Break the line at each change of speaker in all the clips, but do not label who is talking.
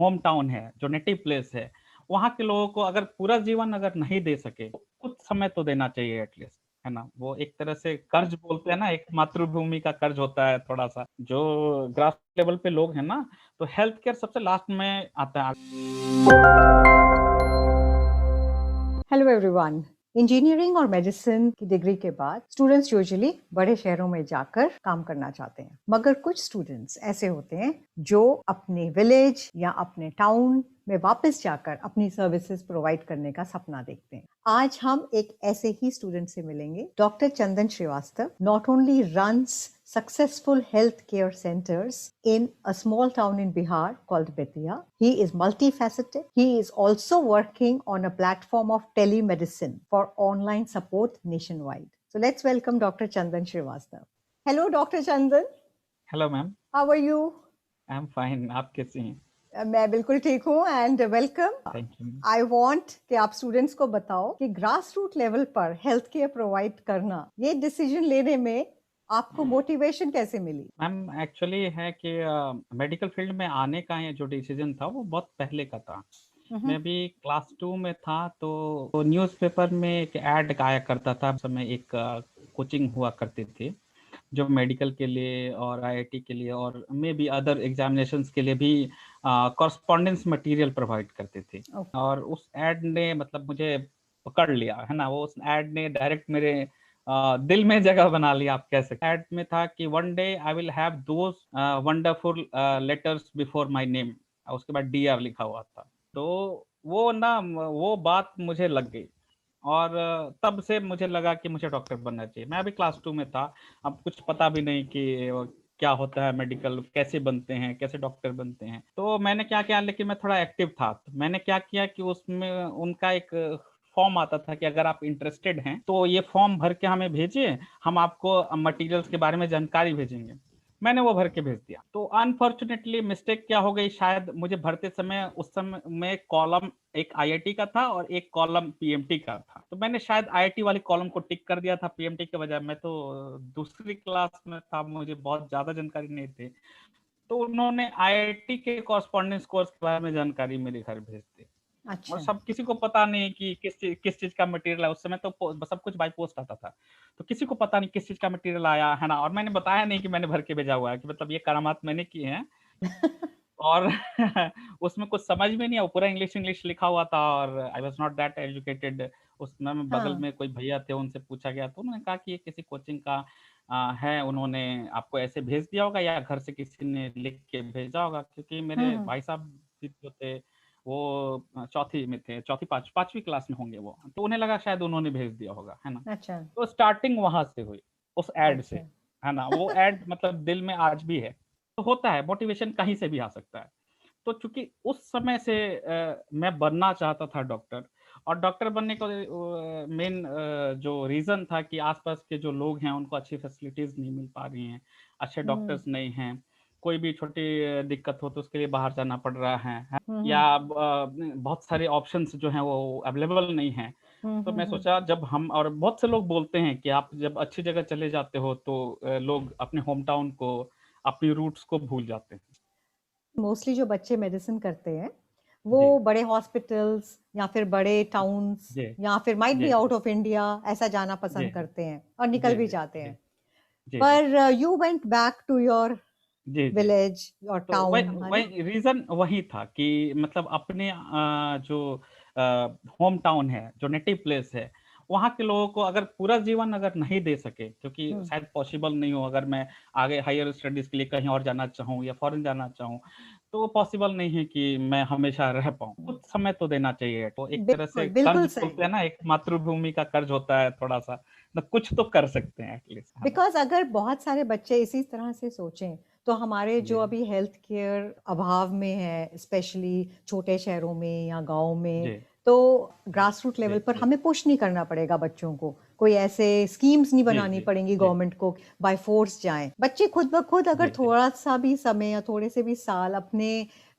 Home town है, जो native place है, वहाँ के लोगों को अगर पूरा जीवन अगर नहीं दे सके, तो कुछ समय तो देना चाहिए एटलीस्ट, है ना? वो एक तरह से कर्ज बोलते हैं ना, एक मातृभूमि का कर्ज होता है थोड़ा-सा। जो ग्रास लेवल पे लोग हैं ना, तो हेल्थ केयर सबसे लास्ट में आता है।
Hello everyone. इंजीनियरिंग और मेडिसिन की डिग्री के बाद स्टूडेंट्स यूजुअली बड़े शहरों में जाकर काम करना चाहते हैं, मगर कुछ स्टूडेंट्स ऐसे होते हैं जो अपने विलेज या अपने टाउन में वापस जाकर अपनी सर्विसेज प्रोवाइड करने का सपना देखते हैं। आज हम एक ऐसे ही स्टूडेंट से मिलेंगे। Doctor Chandan Shrivastava not only runs successful healthcare centers in a small town in Bihar called Betia. He is multifaceted. He is also working on a platform of telemedicine for online support nationwide. So let's welcome Dr. Chandan Srivastav. Hello, Dr. Chandan.
Hello ma'am,
How are you?
I am fine. आप कैसी हैं?
मैं बिल्कुल ठीक हूँ and welcome.
Thank you.
I want कि आप students को बताओ कि ग्रास रूट लेवल पर हेल्थ केयर प्रोवाइड करना, ये डिसीजन लेने में आपको मोटिवेशन कैसे मिली?
मैम एक्चुअली है कि मेडिकल फील्ड में आने का ये जो डिसीजन था वो बहुत पहले का था। मैं अभी क्लास 2 में था तो न्यूज़पेपर में एक ऐड आया करता था। उस समय एक कोचिंग हुआ करती थी जो मेडिकल के लिए और आईआईटी के लिए और मे बी अदर एग्जामिनेशंस के लिए भी कॉरस्पॉन्डेंस मटेरियल प्रोवाइड करते थे।
Okay.
और उस ऐड ने मतलब मुझे पकड़ लिया, है ना? वो उस ऐड ने डायरेक्ट मेरे दिल में जगह बना लिया, आप कह सकते। ऐड में था कि one day I will have those wonderful letters before my name, उसके बाद डीआर लिखा हुआ था। तो वो ना वो बात मुझे लग गई और तब से मुझे लगा कि मुझे डॉक्टर बनना चाहिए। मैं अभी क्लास 2 में था, अब कुछ पता भी नहीं कि क्या होता है मेडिकल, कैसे बनते हैं, कैसे डॉक्टर बनते हैं। तो मैंने क्या किया, लेकिन मैं थोड़ा एक्टिव था, तो मैंने क्या किया कि उसमें उनका एक फॉर्म आता था कि अगर आप इंटरेस्टेड हैं तो ये फॉर्म भर के हमें भेजिए, हम आपको मटेरियल्स के बारे में जानकारी भेजेंगे। मैंने वो भर के भेज दिया। तो अनफॉर्चुनेटली मिस्टेक क्या हो गई, शायद मुझे भरते समय उस समय में कॉलम एक आईआईटी का था और एक कॉलम पीएमटी का था। तो मैंने शायद आईआईटी वाले कॉलम को टिक कर दिया था पीएमटी के बजाय। मैं तो दूसरी क्लास में था, मुझे बहुत ज़्यादा जानकारी नहीं थी। तो उन्होंने आईआईटी के कॉरेस्पॉन्डेंस कोर्स के बारे में जानकारी मेरे घर भेज दी। और
अच्छा।
सब किसी को पता नहीं कि किस चीज़ का मटेरियल है। उस समय तो सब कुछ बाय पोस्ट आता था। तो किसी को पता नहीं किस चीज़ का मटेरियल आया, है ना? और मैंने बताया नहीं कि मैंने भर के भेजा हुआ है, कि मतलब ये करामात मैंने की हैं। और उसमें कुछ समझ में नहीं आया, वो पूरा इंग्लिश लिखा हुआ था और I was not that educated. उस समय में बगल
हाँ।
में कोई भैया थे, उनसे पूछा गया तो उन्होंने कहा कि ये किसी कोचिंग का है, उन्होंने आपको ऐसे भेज दिया होगा या घर से किसी ने लिख के भेजा होगा, क्योंकि मेरे
हम्म।
भाई साहब भी जो थे वो चौथी में थे, चौथी 5वीं क्लास में होंगे वो, तो उन्हें लगा शायद उन्होंने भेज दिया होगा, है ना?
अच्छा।
तो स्टार्टिंग वहाँ से हुई, उस ऐड से,
अच्छा।
है ना? वो ऐड मतलब दिल में आज भी है। तो होता है, मोटिवेशन कहीं से भी आ सकता है। तो चूँकि उस समय से मैं बनना चाहता था डॉक्टर, और डॉक्टर बनने का मेन जो रीज़न था कि आस-पास के जो लोग हैं उनको अच्छी फैसिलिटीज़ नहीं मिल पा रही हैं, अच्छे
हम्म।
डॉक्टर्स नहीं हैं, कोई भी छोटी दिक्कत हो तो उसके लिए बाहर जाना पड़ रहा है,
हम्म।
या बहुत सारे ऑप्शंस जो हैं वो अवेलेबल नहीं हैं। तो मैं
हम्म।
सोचा, जब हम और बहुत से लोग बोलते हैं कि आप जब अच्छी जगह चले जाते हो तो लोग अपने होम टाउन को, अपनी रूट्स को भूल जाते हैं।
मोस्टली जो बच्चे मेडिसिन करते हैं वो
जी,
बड़े हॉस्पिटल्स या फिर बड़े टाउन्स
जी,
या फिर माइट बी
जी,
आउट ऑफ इंडिया ऐसा जाना
जी,
पसंद करते हैं और निकल
जी,
भी
जी,
जाते
जी,
हैं।
जी, जी,
पर you went back to your
जी, जी।
विलेज और
तो वही
टाउन, है ना?
वही रीज़न वही था कि मतलब अपने जो होम टाउन है, जो नेटिव प्लेस है, वहाँ के लोगों को अगर पूरा जीवन अगर नहीं दे सके, क्योंकि
हम्म।
शायद पॉसिबल नहीं हो, अगर मैं आगे हायर स्टडीज़ के लिए कहीं और जाना चाहूँ या फ़ॉरेन जाना चाहूँ, तो वो पॉसिबल नहीं है कि मैं हमेशा रह पाऊँ। कुछ समय तो देना चाहिए। तो एक तरह से
बिल्कुल
कर्ज
बिल्कुल सही।
बोलते हैं ना, एक मातृभूमि का कर्ज होता है थोड़ा-सा, तो कुछ तो कर सकते हैं एट लीस्ट, है ना?
बिकॉज़ अगर बहुत सारे बच्चे इसी तरह से सोचें, तो हमारे जो
जी,
अभी हेल्थ केयर अभाव में है, स्पेशली छोटे शहरों में या गाँव में,
जी,
तो
जी,
ग्रास रूट
जी,
लेवल पर
जी,
हमें पुश नहीं करना पड़ेगा बच्चों को। कोई ऐसे स्कीम्स नहीं
जी,
बनानी
जी,
पड़ेंगी
जी,
गवर्नमेंट को, बाय फ़ोर्स जाएँ। बच्चे खुद ब खुद अगर
जी, जी।
थोड़ा-सा भी समय या थोड़े से भी साल अपने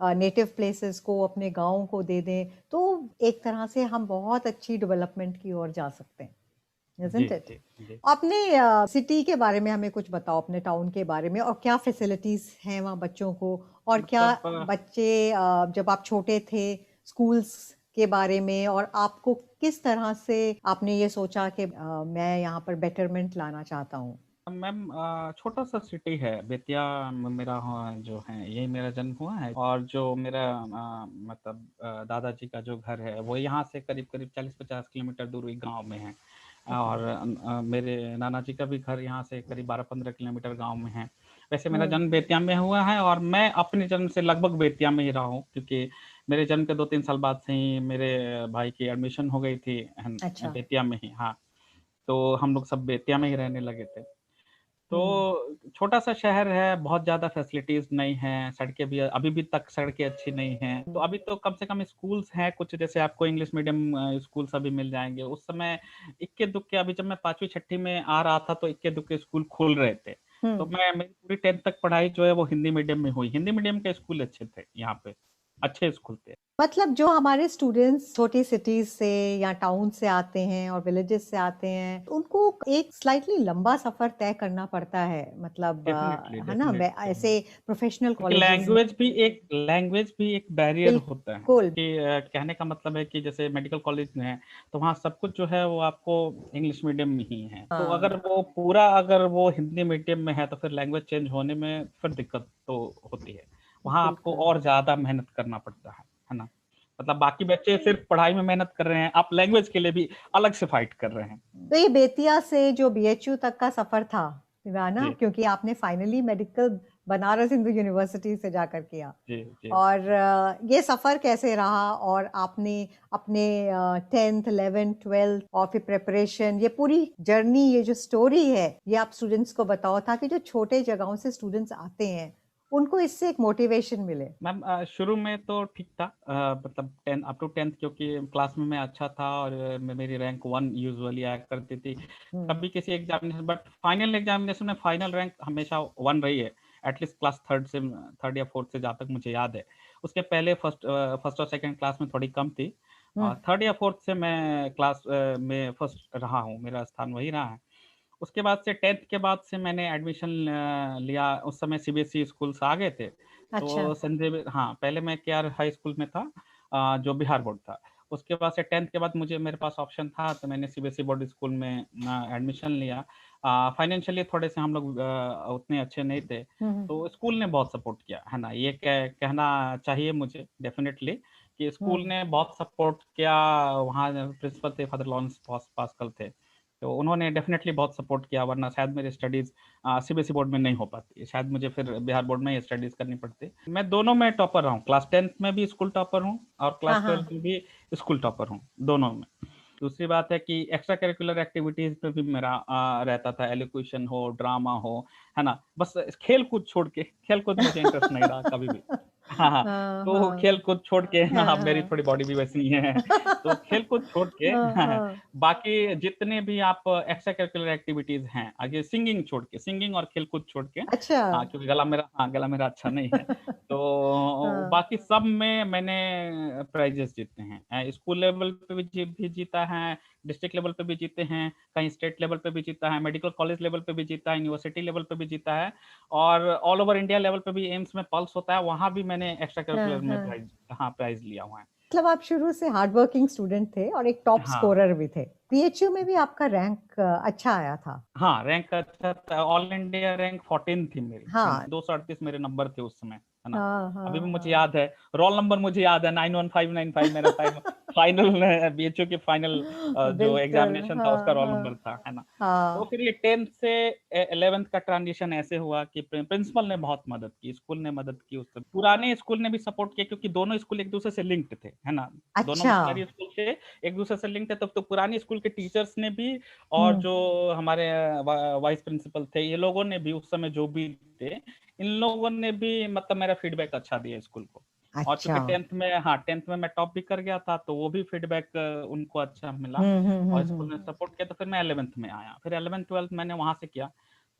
नेटिव प्लेसेस को, अपने गाँव को दे दें, तो एक तरह से हम बहुत अच्छी डेवलपमेंट की ओर जा सकते हैं। isn't
ji,
it?
जी, जी।
अपने सिटी के बारे में हमें कुछ बताओ, अपने टाउन के बारे में, और क्या फैसिलिटीज हैं वहाँ बच्चों को, और क्या
मतलब
बच्चे जब आप छोटे थे, स्कूल्स के बारे में, और आपको किस तरह से आपने ये सोचा कि मैं यहाँ पर बेटरमेंट लाना चाहता हूँ?
मैम छोटा-सा सिटी है बेतिया मेरा जो है यही मेरा जन्म हुआ है और जो मेरा मतलब दादाजी का जो घर है वो यहाँ से करीब-करीब 40-50 किलोमीटर दूर एक गाँव में है।
ओके।
और मेरे नाना जी का भी घर यहाँ से करीब 12-15 किलोमीटर गाँव में है। वैसे मेरा
हुँ,
जन्म बेतिया में हुआ है और मैं अपने जन्म से लगभग बेतिया में ही रहा हूँ क्योंकि मेरे जन्म के 2-3 साल बाद से ही मेरे भाई की एडमिशन हो गई थी
अच्छा।
बेतिया में ही। हाँ, तो हम लोग सब बेतिया में ही रहने लगे थे।
हुँ,
तो छोटा-सा शहर है, बहुत ज़्यादा फैसिलिटीज़ नहीं हैं, सड़कें भी अभी भी तक सड़कें अच्छी नहीं हैं। तो
हुँ,
अभी तो कम से कम स्कूल्स हैं कुछ जैसे आपको इंग्लिश मीडियम स्कूल्स अभी मिल जाएँगे। उस समय इक्के-दुक्के अभी जब मैं 5वीं छठी में आ रहा था तो इक्के-दुक्के स्कूल खुल रहे थे। तो
हुँ।
मैं मेरी पूरी 10th तक पढ़ाई जो है वो हिंदी मीडियम में हुई। हिंदी मीडियम के स्कूल अच्छे थे यहाँ पे, अच्छे स्कूल थे।
मतलब जो हमारे स्टूडेंट्स छोटी सिटीज़ से या टाउन से आते हैं और विलेजेस से आते हैं, उनको एक स्लाइटली लंबा सफ़र तय करना पड़ता है। मतलब
डेफ़िनिटली,
है ना? वे
डेफ़िनिटली।
ऐसे प्रोफ़ेशनल
क्योंकि
कॉलेजेस में।
लैंग्वेज भी एक बैरियर होता है
बिल्कुल।
कि कहने का मतलब है कि जैसे मेडिकल कॉलेज में है, तो वहाँ सब कुछ जो है वो आपको इंग्लिश मीडियम में ही है। तो
हाँ,
अगर वो हिंदी मीडियम में है तो फिर लैंग्वेज चेंज होने में फिर दिक्कत तो होती है। वहाँ आपको
बिल्कुल।
और ज़्यादा मेहनत करना पड़ता है ना? मतलब बाकी बच्चे सिर्फ़ पढ़ाई में मेहनत कर रहे हैं, आप लैंग्वेज के लिए भी अलग से फाइट कर रहे हैं।
तो ये बेतिया से जो बीएचयू तक का सफ़र था, है ना?
जी,
क्योंकि आपने finally medical Banaras Hindu university से जाकर किया।
जी, जी।
और ये सफ़र कैसे रहा, और आपने अपने 10th 11th 12th और फिर प्रिपरेशन, ये पूरी जर्नी, ये जो स्टोरी है, ये आप स्टूडेंट्स को बताओ ताकि जो छोटे जगहों से स्टूडेंट्स आते हैं, उनको इससे एक मोटिवेशन मिले।
मैम शुरू में तो ठीक था मतलब 10 अप टू 10th क्योंकि क्लास में मैं अच्छा था और मेरी रैंक 1 यूजुअली आया करती थी।
हुँ,
कभी किसी एग्ज़ामिनेशन बट फाइनल एग्ज़ामिनेशन में फाइनल रैंक हमेशा 1 रही है। एटलीस्ट क्लास 3rd या 4th से जहाँ तक मुझे याद है। उसके पहले फर्स्ट और सेकंड क्लास में थोड़ी कम थी।
हुँ,
3rd या 4th से मैं क्लास में फर्स्ट रहा हूँ, मेरा स्थान वही रहा है। उसके बाद से 10th के बाद से मैंने एडमिशन लिया, उस समय सीबीएसई स्कूल्स आ गए थे।
अच्छा,
तो संजय हाँ, पहले मैं केआर हाई स्कूल में था जो बिहार बोर्ड था। उसके बाद से 10th के बाद मुझे मेरे पास ऑप्शन था तो मैंने सीबीएसई बोर्ड स्कूल में एडमिशन लिया। फाइनेंशियली थोड़े से हम लोग उतने अच्छे नहीं थे,
हुँ, हुँ,
तो स्कूल ने बहुत सपोर्ट किया, है ना? ये कहना चाहिए मुझे डेफ़िनेटली कि स्कूल
हुँ,
ने बहुत सपोर्ट किया। वहाँ प्रिंसिपल थे फादर लॉरेंस पास्कल थे। तो उन्होंने डेफ़िनेटली बहुत सपोर्ट किया वरना शायद मेरी स्टडीज़ सीबीएसई बोर्ड में नहीं हो पाती। शायद मुझे फिर बिहार बोर्ड में ही स्टडीज़ करनी पड़ती। मैं दोनों में टॉपर रहा हूँ। क्लास 10th में भी स्कूल टॉपर हूँ और
हाँ,
क्लास
हाँ,
12th में भी स्कूल टॉपर हूँ, दोनों में। दूसरी बात है कि एक्स्ट्रा करिकुलर एक्टिविटीज़ में भी मेरा रहता था एलोक्यूशन हो, ड्रामा हो, है ना? बस खेल-कूद छोड़ के खेल-कूद मुझे इंटरेस्ट नहीं रहा कभी भी। हाँ, हाँ।
हाँ,
तो
हाँ,
खेल-कूद छोड़ के
हाँ,
हाँ, मेरी
हाँ।
थोड़ी बॉडी भी वैसी ही है। तो खेल-कूद छोड़ के
हाँ, हाँ।
बाकी जितने भी आप एक्स्ट्रा करिकुलर एक्टिविटीज़ हैं, आगे सिंगिंग छोड़ के, सिंगिंग और खेल-कूद छोड़ के
अच्छा।
क्योंकि गला मेरा अच्छा नहीं है। तो
हाँ,
बाकी सब में मैंने प्राइज़ेज़ जीते हैं। स्कूल लेवल पे भी जीता है, डिस्ट्रिक्ट लेवल पे भी जीते हैं, कहीं स्टेट लेवल पे भी जीता है, मेडिकल कॉलेज लेवल पे भी जीता है, यूनिवर्सिटी लेवल पे भी जीता है और ऑल ओवर इंडिया लेवल पे भी एम्स में पल्स होता है, वहाँ भी मैंने एक्स्ट्रा
हाँ,
करिकुलर में
हाँ।
प्राइज़ लिया हुआ है।
मतलब आप शुरू से हार्ड वर्किंग स्टूडेंट थे और एक टॉप
हाँ।
स्कोरर भी थे। पीएचयू में भी आपका रैंक अच्छा आया था।
हाँ, रैंक अच्छा था, ऑल इंडिया रैंक 14 थी मेरी, है ना?
हाँ।
238 मेरे नंबर थे उस समय, है ना?
हाँ,
अभी
हाँ,
भी मुझे
हाँ।
याद है, रोल नंबर मुझे याद है 91595 मेरा फाइनल बीएचयू के फाइनल जो
बिल्कुल,
एग्ज़ामिनेशन था उसका
हाँ,
रोल नंबर
हाँ।
था, है ना? तो
हाँ।
फिर ये 10th से 11th का ट्रांज़िशन ऐसे हुआ कि प्रिंसिपल ने बहुत मदद की, स्कूल ने मदद की उस समय। पुराने स्कूल ने भी सपोर्ट किया क्योंकि दोनों स्कूल एक-दूसरे से लिंक्ड थे, है ना? दोनों
अच्छा।
मिशनरी स्कूल थे, एक-दूसरे से लिंक्ड थे, तब तो पुरानी स्कूल के टीचर्स ने भी और
हुँ।
जो हमारे वाइस प्रिंसिपल थे, ये लोगों ने भी उस समय जो भी थे, इन लोगों ने भी मतलब मेरा फीडबैक अच्छा दिया स्कूल को। और
अच्छा।
चूँकि 10th में मैं टॉप भी कर गया था, तो वो भी फीडबैक उनको अच्छा मिला
हुँ, हुँ, हुँ,
और स्कूल
हुँ।
ने सपोर्ट किया, तो फिर मैं 11th में आया। फिर 11th-12th मैंने वहाँ से किया।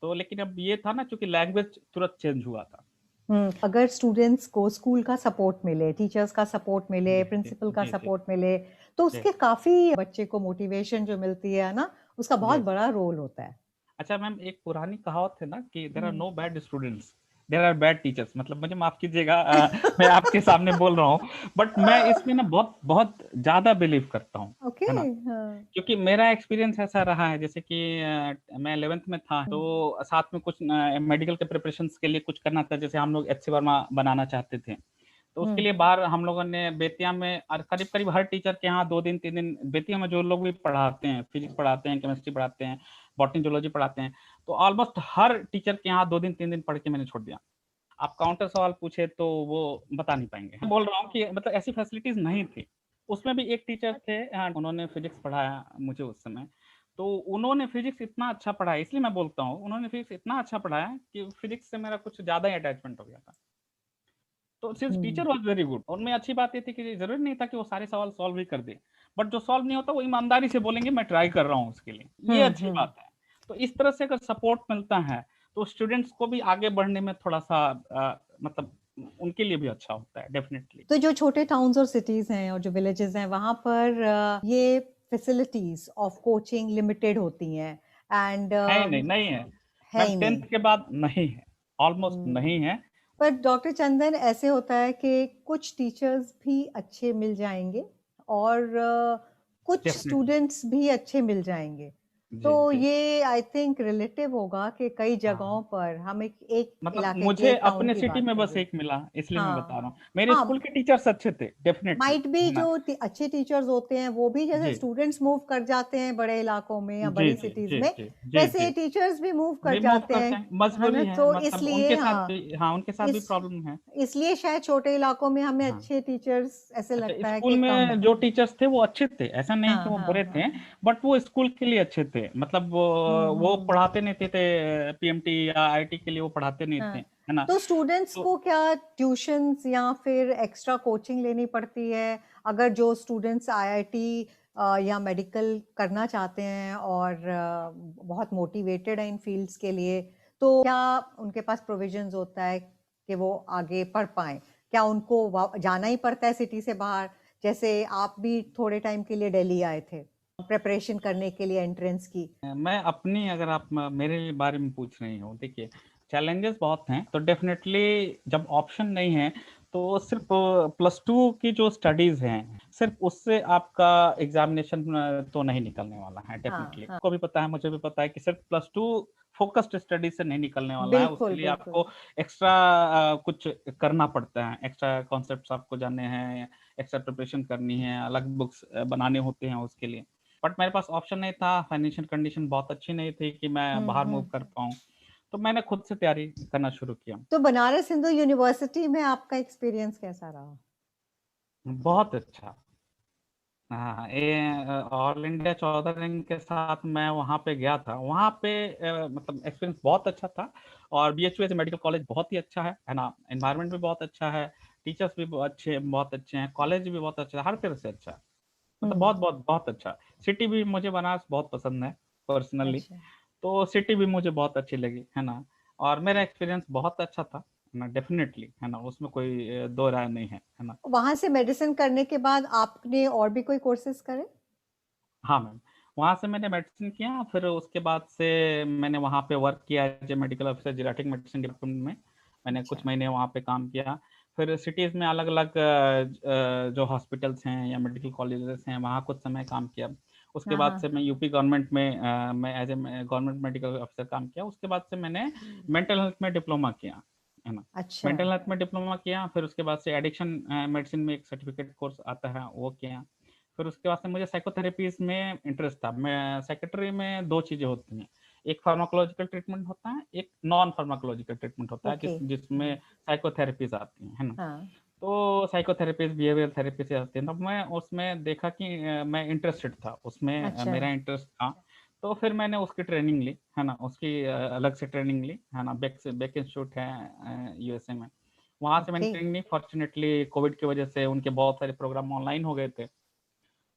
तो लेकिन अब ये था ना चूँकि लैंग्वेज तुरंत चेंज हुआ था।
हुँ, अगर स्टूडेंट्स को स्कूल का सपोर्ट मिले, टीचर्स का सपोर्ट मिले,
जी, जी,
प्रिंसिपल का
जी, जी,
सपोर्ट मिले, तो
जी।
उसके काफ़ी बच्चे को मोटिवेशन जो मिलती है ना, उसका बहुत
यस।
बड़ा रोल होता है।
अच्छा मैम, एक पुरानी कहावत है ना कि देयर आर
हुँ।
No bad students, there are bad teachers. मतलब मुझे माफ कीजिएगा, मैं आपके सामने बोल रहा हूँ, बट मैं इसमें ना बहुत बहुत ज़्यादा बिलीव करता हूँ,
ओके,
है ना?
हाँ।
क्योंकि मेरा एक्सपीरियंस ऐसा रहा है, जैसे कि मैं 11th में था,
हुँ,
तो साथ में कुछ मेडिकल के प्रिपरेशंस के लिए कुछ करना था, जैसे हम लोग एचसी वर्मा बनाना चाहते थे। तो उसके
हुँ,
लिए बाहर हम लोगों ने बेतिया में, और करीब-करीब हर टीचर के यहाँ 2 दिन 3 दिन, बेतिया में जो लोग भी पढ़ाते हैं, फिजिक्स पढ़ाते हैं, केमिस्ट्री पढ़ाते हैं, बॉटनी, जूलॉजी पढ़ाते हैं, तो ऑलमोस्ट हर टीचर के यहाँ 2 दिन 3 दिन पढ़ के मैंने छोड़ दिया। आप काउंटर सवाल पूछे तो वो बता नहीं पाएँगे। मैं बोल रहा हूँ कि मतलब ऐसी फैसिलिटीज़ नहीं थी। उसमें भी एक टीचर थे, उन्होंने फिजिक्स पढ़ाया मुझे उस समय। तो उन्होंने फिजिक्स इतना अच्छा पढ़ाया, इसलिए मैं बोलता हूँ, उन्होंने फिजिक्स इतना अच्छा पढ़ाया कि फिजिक्स से मेरा कुछ ज़्यादा ही अटैचमेंट हो गया था। तो since
hmm,
teacher was very good, उनमें अच्छी बात ये थी कि ज़रूरी नहीं था कि वो सारे सवाल सॉल्व ही कर दें। बट जो सॉल्व नहीं होता वो ईमानदारी से बोलेंगे मैं ट्राई कर रहा हूँ उसके लिए, ये
हुँ,
अच्छी
हुँ।
बात है। तो इस तरह से अगर सपोर्ट मिलता है, तो स्टूडेंट्स को भी आगे बढ़ने में थोड़ा-सा मतलब उनके लिए भी अच्छा होता है डेफ़िनिटली।
तो जो छोटे टाउन्स और सिटीज़ हैं और जो विलेजेस हैं वहाँ पर ये फैसिलिटीज़ ऑफ कोचिंग लिमिटेड होती हैं एंड
है ही नहीं, नहीं है।
है
मैम
ही
10th
नहीं।
के बाद नहीं है, ऑलमोस्ट
हुँ,
नहीं है।
पर डॉक्टर चंदन ऐसे होता है कि कुछ टीचर्स भी अच्छे मिल जाएँगे और कुछ
डेफ़िनिटली।
स्टूडेंट्स भी अच्छे मिल जाएँगे। तो
जी, जी।
ये आई थिंक रिलेटिव होगा कि कई जगहों
हाँ।
पर हम एक
मतलब
इलाके की,
मुझे
एक टाउन
अपने
की
सिटी
बात
में
कर
बस
रही हूँ।
एक मिला, इसलिए मैं बता
हाँ,
रहा हूँ। मेरे स्कूल
हाँ।
के टीचर्स अच्छे थे, डेफ़िनिटली,
माइट बी
है
जो
ना?
अच्छे टीचर्स होते हैं वो भी जैसे
जी।
स्टूडेंट्स मूव कर जाते हैं बड़े इलाकों में या
जी,
बड़ी
जी,
सिटीज
जी,
में,
जी, जी,
वैसे
जी।
टीचर्स भी मूव कर
रिमूव
जाते हैं,
करते हैं,
है ना?
मजबूरी है,
तो
मतलब
इसलिए
उनके साथ
हाँ,
भी, हाँ, उनके साथ भी
इस
प्रॉब्लम है।
इसलिए शायद छोटे इलाकों में हमें
हाँ।
अच्छे टीचर्स ऐसे
अच्छा,
लगता है
स्कूल
कि कम
में
है।
जो टीचर्स थे वो अच्छे थे, ऐसा नहीं कि
हाँ,
वो
हाँ,
बुरे थे,
हाँ।
बट वो स्कूल के लिए अच्छे थे। मतलब वो
हुँ।
पढ़ाते नहीं थे पीएमटी या आईआईटी के लिए वो पढ़ाते नहीं थे,
हाँ,
है ना?
तो स्टूडेंट्स
तो
को क्या ट्यूशन्स या फिर एक्स्ट्रा कोचिंग लेनी पड़ती है? अगर जो स्टूडेंट्स आईआईटी या मेडिकल करना चाहते हैं और बहुत मोटिवेटेड हैं इन फील्ड्स के लिए, तो क्या उनके पास प्रोविज़न्स होता है कि वो आगे पढ़ पाएँ? क्या उनको वा जाना ही पड़ता है सिटी से बाहर? जैसे आप भी थोड़े टाइम के लिए दिल्ली आए थे, प्रिपरेशन करने के लिए एंट्रेंस की।
मैं अपनी, अगर आप मेरे बारे में पूछ रही हो, देखिए चैलेंजेस बहुत हैं, तो डेफिनेटली जब ऑप्शन नहीं है तो सिर्फ प्लस टू की जो स्टडीज हैं, सिर्फ उससे आपका एग्जामिनेशन तो नहीं निकलने वाला है।
हाँ,
डेफिनेटली
हाँ।
को भी पता है, मुझे भी पता है कि सिर्फ प्लस टू फोकस्ड स्टडी से नहीं निकलने वाला है। उसके
बिल्कुल,
लिए
बिल्कुल।
आपको एक्स्ट्रा कुछ करना पड़ता है, एक्स्ट्रा कॉन्सेप्ट्स आपको जानने हैं, एक्स्ट्रा प्रिपरेशन करनी है, अलग बुक्स बनाने होते हैं उसके लिए। बट मेरे पास ऑप्शन नहीं था, फाइनेंशियल कंडीशन बहुत अच्छी नहीं थी कि मैं
हुँ,
बाहर मूव
हुँ।
कर पाऊँ। तो मैंने खुद से तैयारी करना शुरू किया।
तो बनारस हिंदू यूनिवर्सिटी में आपका एक्सपीरियंस कैसा रहा?
बहुत अच्छा। हाँ, हाँ, ये ऑल इंडिया 14 रैंक के साथ मैं वहाँ पे गया था। वहाँ पे मतलब एक्सपीरियंस बहुत अच्छा था, और बीएचयू एज़ मेडिकल कॉलेज बहुत ही अच्छा है ना? एनवायरनमेंट भी बहुत अच्छा है, टीचर्स भी बहुत अच्छे हैं, कॉलेज भी बहुत अच्छा है, हर तरह से अच्छा है। मतलब
हुँ,
बहुत अच्छा। सिटी भी मुझे बनारस बहुत पसंद है पर्सनली।
अच्छा।
तो सिटी भी मुझे बहुत अच्छी लगी, है ना? और मेरा एक्सपीरियंस बहुत अच्छा था, है ना? डेफ़िनेटली, है ना? उसमें कोई दो राय नहीं है ना?
वहाँ से मेडिसिन करने के बाद आपने और भी कोई कोर्सेज़ करे?
हाँ मैम, वहाँ से मैंने मेडिसिन किया, फिर उसके बाद से मैंने वहाँ पे वर्क किया as a medical officer geriatric medicine department में। मैंने कुछ
अच्छा।
महीने वहाँ पे काम किया। फिर सिटीज़ में अलग-अलग जो हॉस्पिटल्स हैं या मेडिकल कॉलेजेस हैं, वहाँ कुछ समय काम किया। उसके
हाँ,
बाद से
हाँ।
मैं यूपी गवर्नमेंट में मैं as a government medical officer काम किया। उसके बाद से मैंने मेंटल हेल्थ में डिप्लोमा किया, है ना?
अच्छा।
मेंटल हेल्थ में डिप्लोमा किया, फिर उसके बाद से एडिक्शन मेडिसिन में एक सर्टिफ़िकेट कोर्स आता है, वो किया। फिर उसके बाद से मुझे साइकोथेरेपीज़ में इंटरेस्ट था। मैं साइकियाट्री में 2 चीज़ें होती हैं, एक फार्माकोलॉजिकल ट्रीटमेंट होता है, एक नॉन फार्माकोलॉजिकल ट्रीटमेंट होता है,
ओके।
जिसमें
हाँ,
साइकोथेरेपीज़ आती हैं, है ना?
हाँ।
तो साइकोथेरेपीज़, बिहेवियर थेरेपी से आती हैं, तब मैं उसमें देखा कि मैं इंटरेस्टेड था, उसमें
अच्छा।
मेरा इंटरेस्ट था। तो फिर मैंने उसकी ट्रेनिंग ली, है ना? उसकी अलग से ट्रेनिंग ली, है ना? बेक इंस्टीट्यूट है यूएसए में। वहाँ से मैंने
ओके।
ट्रेनिंग ली, फॉर्च्यूनेटली कोविड की वजह से उनके बहुत सारे प्रोग्राम ऑनलाइन हो गए थे।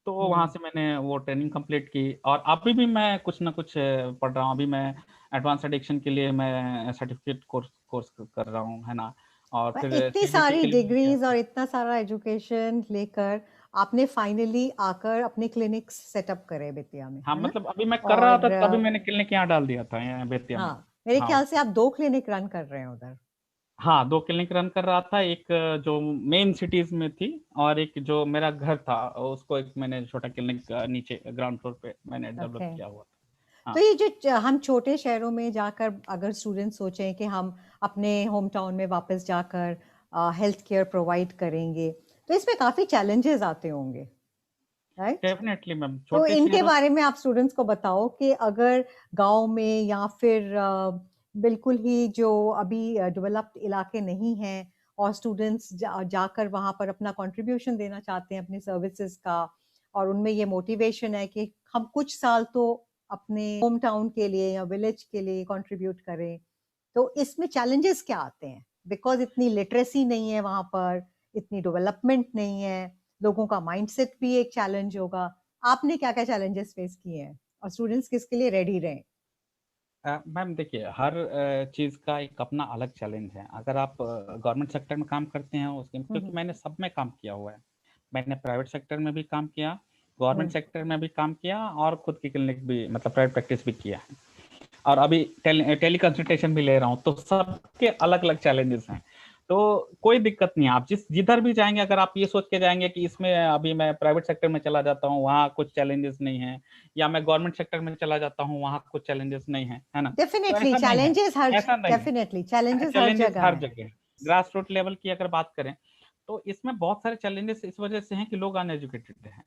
तो वहाँ
हुँ।
से मैंने वो ट्रेनिंग कंप्लीट की, और अभी भी मैं कुछ ना कुछ पढ़ रहा हूँ। अभी मैं एडवांस एडिक्शन के लिए मैं सर्टिफ़िकेट कोर्स कोर्स कर रहा हूँ, है ना? और
पर
फिर
इतनी
सीबीटी
सारी
के लिए भी मैं
डिग्रीज़
किया।
और इतना सारा एजुकेशन लेकर आपने फाइनली आकर अपने क्लिनिक्स सेटअप करे बेतिया में,
हाँ,
है ना?
मतलब अभी मैं कर रहा
और
था तभी मैंने क्लिनिक यहाँ डाल दिया था, यहाँ बेतिया में।
हाँ, मेरे
हाँ।
ख्याल से आप 2 क्लिनिक रन कर रहे हैं उधर।
हाँ, 2 क्लिनिक रन कर रहा था, एक जो मेन सिटीज़ में थी और एक जो मेरा घर था, उसको एक मैंने छोटा क्लिनिक नीचे ग्राउंड फ्लोर पे मैंने डेवलप
ओके।
किया हुआ था।
तो
हाँ,
ये जो हम छोटे शहरों में जाकर अगर स्टूडेंट सोचें कि हम अपने होम टाउन में वापस जाकर हेल्थ केयर प्रोवाइड करेंगे, तो इसमें काफ़ी चैलेंजेस आते होंगे, राइट?
डेफ़िनेटली मैम,
तो
छोटे
इनके
शहरों
बारे में आप स्टूडेंट्स को बताओ कि अगर गांव में या फिर बिल्कुल ही जो अभी डेवलप्ड इलाके नहीं हैं और स्टूडेंट्स जाकर वहां पर अपना कंट्रीब्यूशन देना चाहते हैं अपनी सर्विसेज का, और उनमें ये मोटिवेशन है कि हम कुछ साल तो अपने होम टाउन के लिए या विलेज के लिए कंट्रीब्यूट करें, तो इसमें चैलेंजेस क्या आते हैं? बिकॉज इतनी लिटरेसी नहीं है वहां पर, इतनी डेवलपमेंट नहीं है, लोगों का माइंडसेट भी एक चैलेंज होगा। आपने क्या क्या चैलेंजेस फेस किए हैं और स्टूडेंट्स किसके लिए रेडी रहे?
मैम देखिए, हर चीज़ का एक अपना अलग चैलेंज है। अगर आप गवर्नमेंट सेक्टर में काम करते हैं उसके, क्योंकि मैंने सब में काम किया हुआ है। मैंने प्राइवेट सेक्टर में भी काम किया, गवर्नमेंट सेक्टर में भी काम किया और खुद की क्लिनिक भी, मतलब प्राइवेट प्रैक्टिस भी किया है। और अभी टेली कंसल्टेशन भी ले रहा हूँ, तो सबके अलग अलग चैलेंजेस हैं। तो कोई दिक्कत नहीं है, आप जिधर भी जाएंगे, अगर आप ये सोच के जाएंगे कि इसमें अभी मैं प्राइवेट सेक्टर में चला जाता हूँ, वहाँ कुछ चैलेंजेस नहीं है, या मैं गवर्नमेंट सेक्टर में चला जाता हूँ, वहाँ कुछ चैलेंजेस नहीं है, है ना? तो
डेफिनेटली
ऐसा नहीं है,
चैलेंजेस हर
ऐसा नहीं है।
डेफिनेटली चैलेंजेस हर
चैलेंजेस
जगह
हर
है।
जगह है। ग्रास रूट लेवल की अगर बात करें, तो इसमें बहुत सारे चैलेंजेस इस वजह से हैं कि लोग अनएजुकेटेड हैं,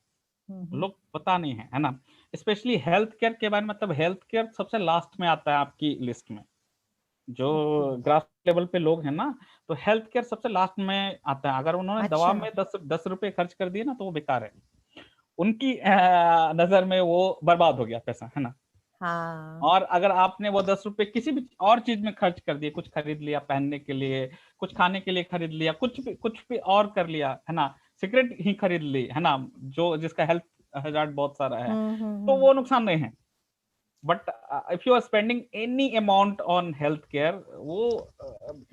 लोग पता नहीं है ना? स्पेशली हेल्थ केयर के बारे में, मतलब हेल्थ केयर सबसे लास्ट में आता है आपकी लिस्ट में। जो
ओके।
ग्रास लेवल पे लोग हैं ना, तो हेल्थ केयर सबसे लास्ट में आता है। अगर उन्होंने दवा
अच्छा।
में 10 रुपए खर्च कर दिए ना, तो वो बेकार है। उनकी नजर में वो बर्बाद हो गया पैसा, है ना?
हाँ।
और अगर आपने वो 10 रुपए किसी भी और चीज में खर्च कर दिए, कुछ खरीद लिया पहनने के लिए, कुछ खाने के लिए खरीद लिया, कुछ भी और कर लिया, है ना? सिगरेट ही खरीद ली, है ना, जो जिसका हेल्थ हजार्ड बहुत सारा है, तो
हम्म।
वो नुकसान नहीं है। But if you are spending any amount on health care, वो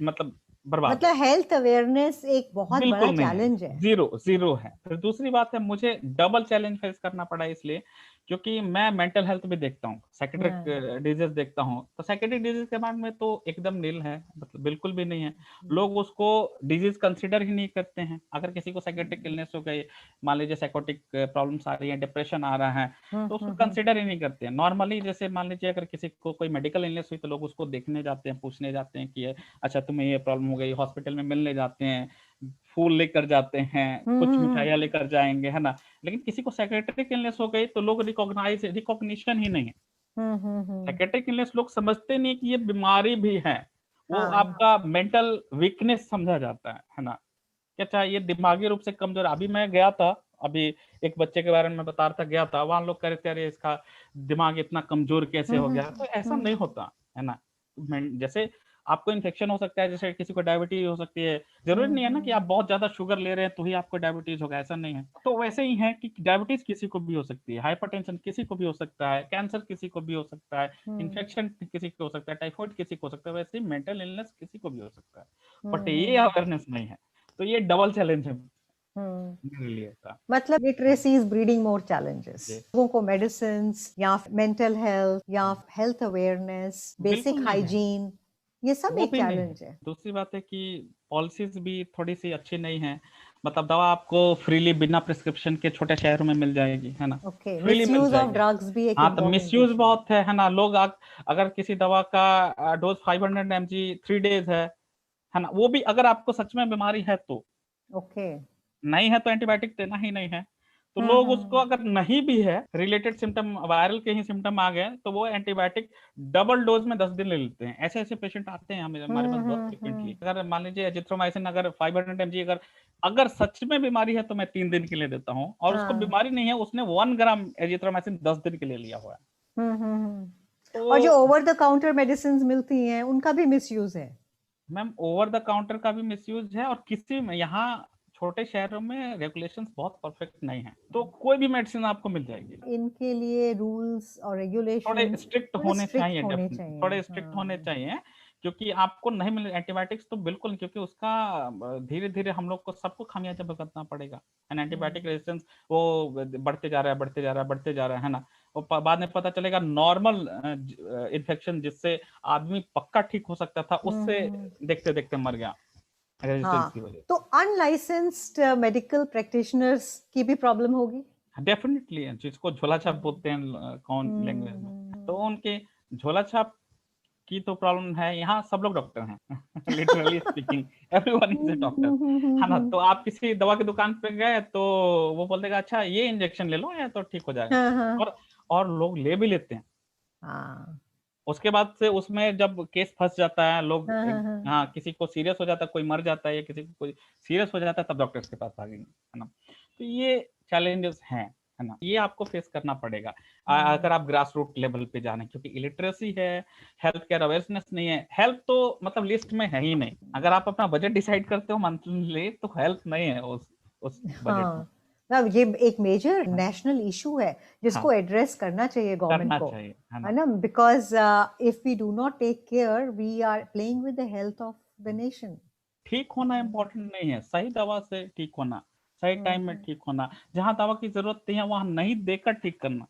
मतलब बर्बाद है।
मतलब हेल्थ अवेयरनेस एक बहुत बड़ा
बिल्कुल नहीं है,
चैलेंज है।
जीरो जीरो है। फिर दूसरी बात है, मुझे डबल चैलेंज फेस करना पड़ा इसलिए क्योंकि मैं मेंटल हेल्थ भी देखता हूँ, साइकेट्रिक
हाँ।
डिजीज देखता हूँ। तो साइकेट्रिक डिजीज के बारे में तो एकदम नील है, मतलब बिल्कुल भी नहीं है। लोग उसको डिजीज कंसिडर ही नहीं करते हैं। अगर किसी को साइकेट्रिक इलनेस हो गई, मान लीजिए साइकोटिक प्रॉब्लम्स आ रही है, डिप्रेशन आ रहा है, तो उसको कंसिडर ही नहीं करते हैं। नॉर्मली जैसे मान लीजिए अगर किसी को कोई मेडिकल इलनेस हुई, तो लोग उसको देखने जाते हैं, पूछने जाते हैं कि अच्छा तुम्हें ये प्रॉब्लम हो गई, हॉस्पिटल में मिलने जाते हैं, फूल लेकर जाते हैं, कुछ मिठाइयाँ लेकर जाएंगे, है ना? लेकिन किसी को साइकेट्रिक इलनेस हो गई तो लोग रिकॉग्निशन ही नहीं है।
हम्म।
साइकेट्रिक इलनेस लोग समझते नहीं कि ये बीमारी भी है, वो
हाँ।
आपका मेंटल वीकनेस समझा जाता है ना? कि अच्छा ये दिमागी रूप से कमजोर। अभी मैं गया था, अभी एक बच्चे के बारे में बता रहा था, गया था वहां, लोग कह रहे थे अरे इसका दिमाग इतना कमजोर कैसे हो गया। तो ऐसा नहीं होता, है ना? जैसे आपको इन्फेक्शन हो सकता है, जैसे किसी को डायबिटीज हो सकती है, जरूरी नहीं है ना कि आप बहुत ज्यादा शुगर ले रहे हैं तो ही आपको डायबिटीज होगा, ऐसा नहीं है। तो वैसे ही है कि डायबिटीज किसी को भी हो सकती है, हाइपरटेंशन किसी को भी हो सकता है, कैंसर किसी को भी हो सकता है, इन्फेक्शन किसी को हो सकता है, टाइफाइड किसी को हो सकता है, वैसे ही मेंटल इलनेस किसी को भी हो सकता है। बट ये अवेयरनेस नहीं है, तो ये डबल चैलेंज है
हम्म।
मेरे लिए था।
मतलब literacy is breeding more challenges.
जी,
लोगों को मेडिसिन या मेंटल हेल्थ या हेल्थ अवेयरनेस,
बिल्कुल
बेसिक
नहीं है,
हाइजीन, ये सब
वो
एक
भी नहीं है।
चैलेंज है।
दूसरी बात है कि पॉलिसीज भी थोड़ी सी अच्छी नहीं है। मतलब दवा आपको फ्रीली बिना प्रिस्क्रिप्शन के छोटे शहरों में मिल जाएगी, है ना?
Okay,
freely mill
misuse of
जाएगी।
ड्रग्स भी एक
हाँ, तो
इम्पोर्टेंट
मिसयूज
इशू है।
बहुत है ना? लोग अगर किसी दवा का डोज 500 mg 3 days है ना, वो भी अगर आपको सच में बीमारी है तो,
ओके।
नहीं है तो एंटीबायोटिक देना ही नहीं है। तो लोग उसको, अगर नहीं भी है, रिलेटेड सिम्टम, वायरल के ही सिम्टम आ गए, तो वो एंटीबायोटिक डबल डोज में 10 दिन ले लेते हैं। ऐसे ऐसे पेशेंट आते हैं हमारे पास बहुत फ्रिक्वेंटली। अगर मान लीजिए एजिथ्रोमाइसिन अगर 500 mg, अगर अगर सच में बीमारी है तो मैं 3 दिन के लिए देता हूँ, और उसको
हाँ।
बीमारी नहीं है, उसने 1 ग्राम एजिथ्रोमाइसिन 10 दिन के लिए लिया हुआ है।
और जो
तो
ओवर द काउंटर मेडिसिन मिलती हैं उनका भी मिसयूज है।
मैम, ओवर द काउंटर का भी मिसयूज है, और किसी में यहाँ छोटे शहरों में रेगुलेशंस बहुत परफेक्ट नहीं है, तो कोई भी मेडिसिन आपको मिल जाएगी।
इनके लिए रूल्स और
थोड़े
रेगुलेशंस
स्ट्रिक्ट
थोड़े
होने
स्ट्रिक्ट
चाहिए,
होने
डेफिनेटली
चाहिए।
थोड़े स्ट्रिक्ट होने
हाँ।
चाहिए। क्योंकि आपको नहीं मिले एंटीबायोटिक्स तो बिल्कुल नहीं, क्योंकि उसका धीरे-धीरे हम लोग को सबको खामियाजा भुगतना पड़ेगा। एंड एंटीबायोटिक रेजिस्टेंस वो बढ़ते जा रहा है, बढ़ते जा रहा है, बढ़ते जा रहा है ना? और बाद में पता चलेगा नॉर्मल इन्फेक्शन जिससे आदमी पक्का ठीक हो सकता था, उससे देखते-देखते मर गया रेजिस्टेंस की
हाँ,
वजह
तो
से।
अनलाइसेंस्ड मेडिकल प्रैक्टिशनर्स की भी प्रॉब्लम होगी?
डेफिनिटली जिसको झोला छाप
हुँ,
बोलते हैं कौन लैंग्वेज में, तो उनके झोला छाप की तो प्रॉब्लम है, यहाँ सब लोग डॉक्टर हैं literally speaking everyone is a doctor, है ना? तो आप किसी दवा की दुकान पे गए तो वो बोल देगा अच्छा ये इंजेक्शन ले लो या तो ठीक हो जाएगा,
हाँ, हाँ।
और और लोग ले भी लेते हैं।
हाँ।
उसके बाद से उसमें जब केस फँस जाता है, लोग
हाँ, हाँ,
एक
हाँ।
हाँ, किसी को सीरियस हो जाता है, कोई मर जाता है या किसी को कोई सीरियस हो जाता है तब डॉक्टर्स के पास भागेंगे, है ना? तो ये चैलेंजेस हैं, है ना? ये आपको फेस करना पड़ेगा
हुँ।
अगर आप ग्रास रूट लेवल पे जा रहे हैं, क्योंकि इलिटरेसी है, हेल्थ केयर अवेयरनेस नहीं है, हेल्थ तो मतलब लिस्ट में है ही नहीं। अगर आप अपना बजट डिसाइड करते हो मंथली तो हेल्थ नहीं है उस बजट में।
हाँ, अब ये एक मेजर
हाँ,
नेशनल इश्यू है
हाँ,
जिसको एड्रेस करना चाहिए गवर्नमेंट
करना
को,
चाहिए, है
है
ना?
ना? Because if we do not take care we are playing with the health of the nation.
ठीक होना इम्पोर्टेंट नहीं है, सही दवा से ठीक होना, सही
हुँ,
टाइम में
हुँ।
ठीक होना, जहाँ दवा की ज़रूरत नहीं है, वहाँ नहीं देकर ठीक करना।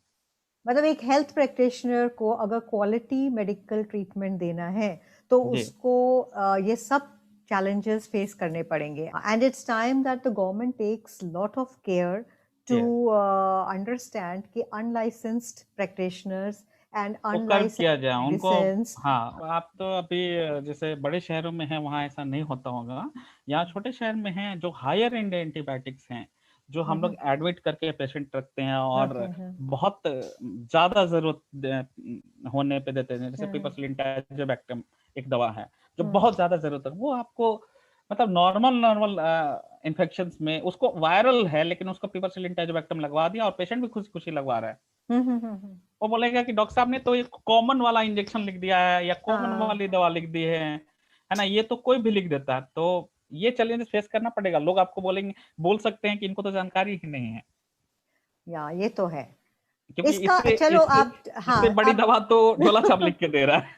मतलब एक हेल्थ प्रैक्टिशनर को अगर क्वालिटी मेडिकल ट्रीटमेंट देना है, तो
जी,
उसको ये सब challenges फेस करने पड़ेंगे and it's time that the government takes lot of care to
yes,
understand कि अनलाइसेंस्ड प्रैक्टिशनर्स एंड
वो कर किया
अनलाइसेंस्ड
जाए उनको।
मेडिसिन्स।
हाँ, आप तो अभी जैसे बड़े शहरों में हैं, वहाँ ऐसा नहीं होता होगा। यहाँ छोटे शहर में हैं, जो हायर एंड एंटीबायोटिक्स हैं, जो
हुँ,
हम लोग
हुँ।
एडमिट करके पेशेंट रखते हैं
हाँ,
और
हाँ, हाँ।
बहुत ज़्यादा ज़रूरत होने पे देते हैं। जैसे
हाँ,
पिपर्सिलिन-टाज़ोबैक्टम एक दवा है, जो
हुँ।
बहुत ज़्यादा ज़रूरत है। वो आपको मतलब नॉर्मल इन्फेक्शंस में उसको वायरल है, लेकिन उसको पिपर्सिलिन-टाज़ोबैक्टम लगवा दिया और पेशेंट भी खुशी-खुशी लगवा रहा है।
हुँ, हुँ, हुँ, हुँ।
वो बोलेगा कि डॉक्टर साहब ने तो एक कॉमन वाला इंजेक्शन लिख दिया है या कॉमन
हाँ।
वाली दवा लिख दी है ना? ये तो कोई भी लिख देता है। तो ये चैलेंजेस फेस करना पड़ेगा। लोग आपको बोल सकते हैं कि इनको तो जानकारी ही नहीं है,
या ये तो है।
क्योंकि
इसका
इससे
चलो
इससे
आप
इससे
हाँ,
बड़ी
आप
दवा तो झोला छाप लिख के दे रहा है।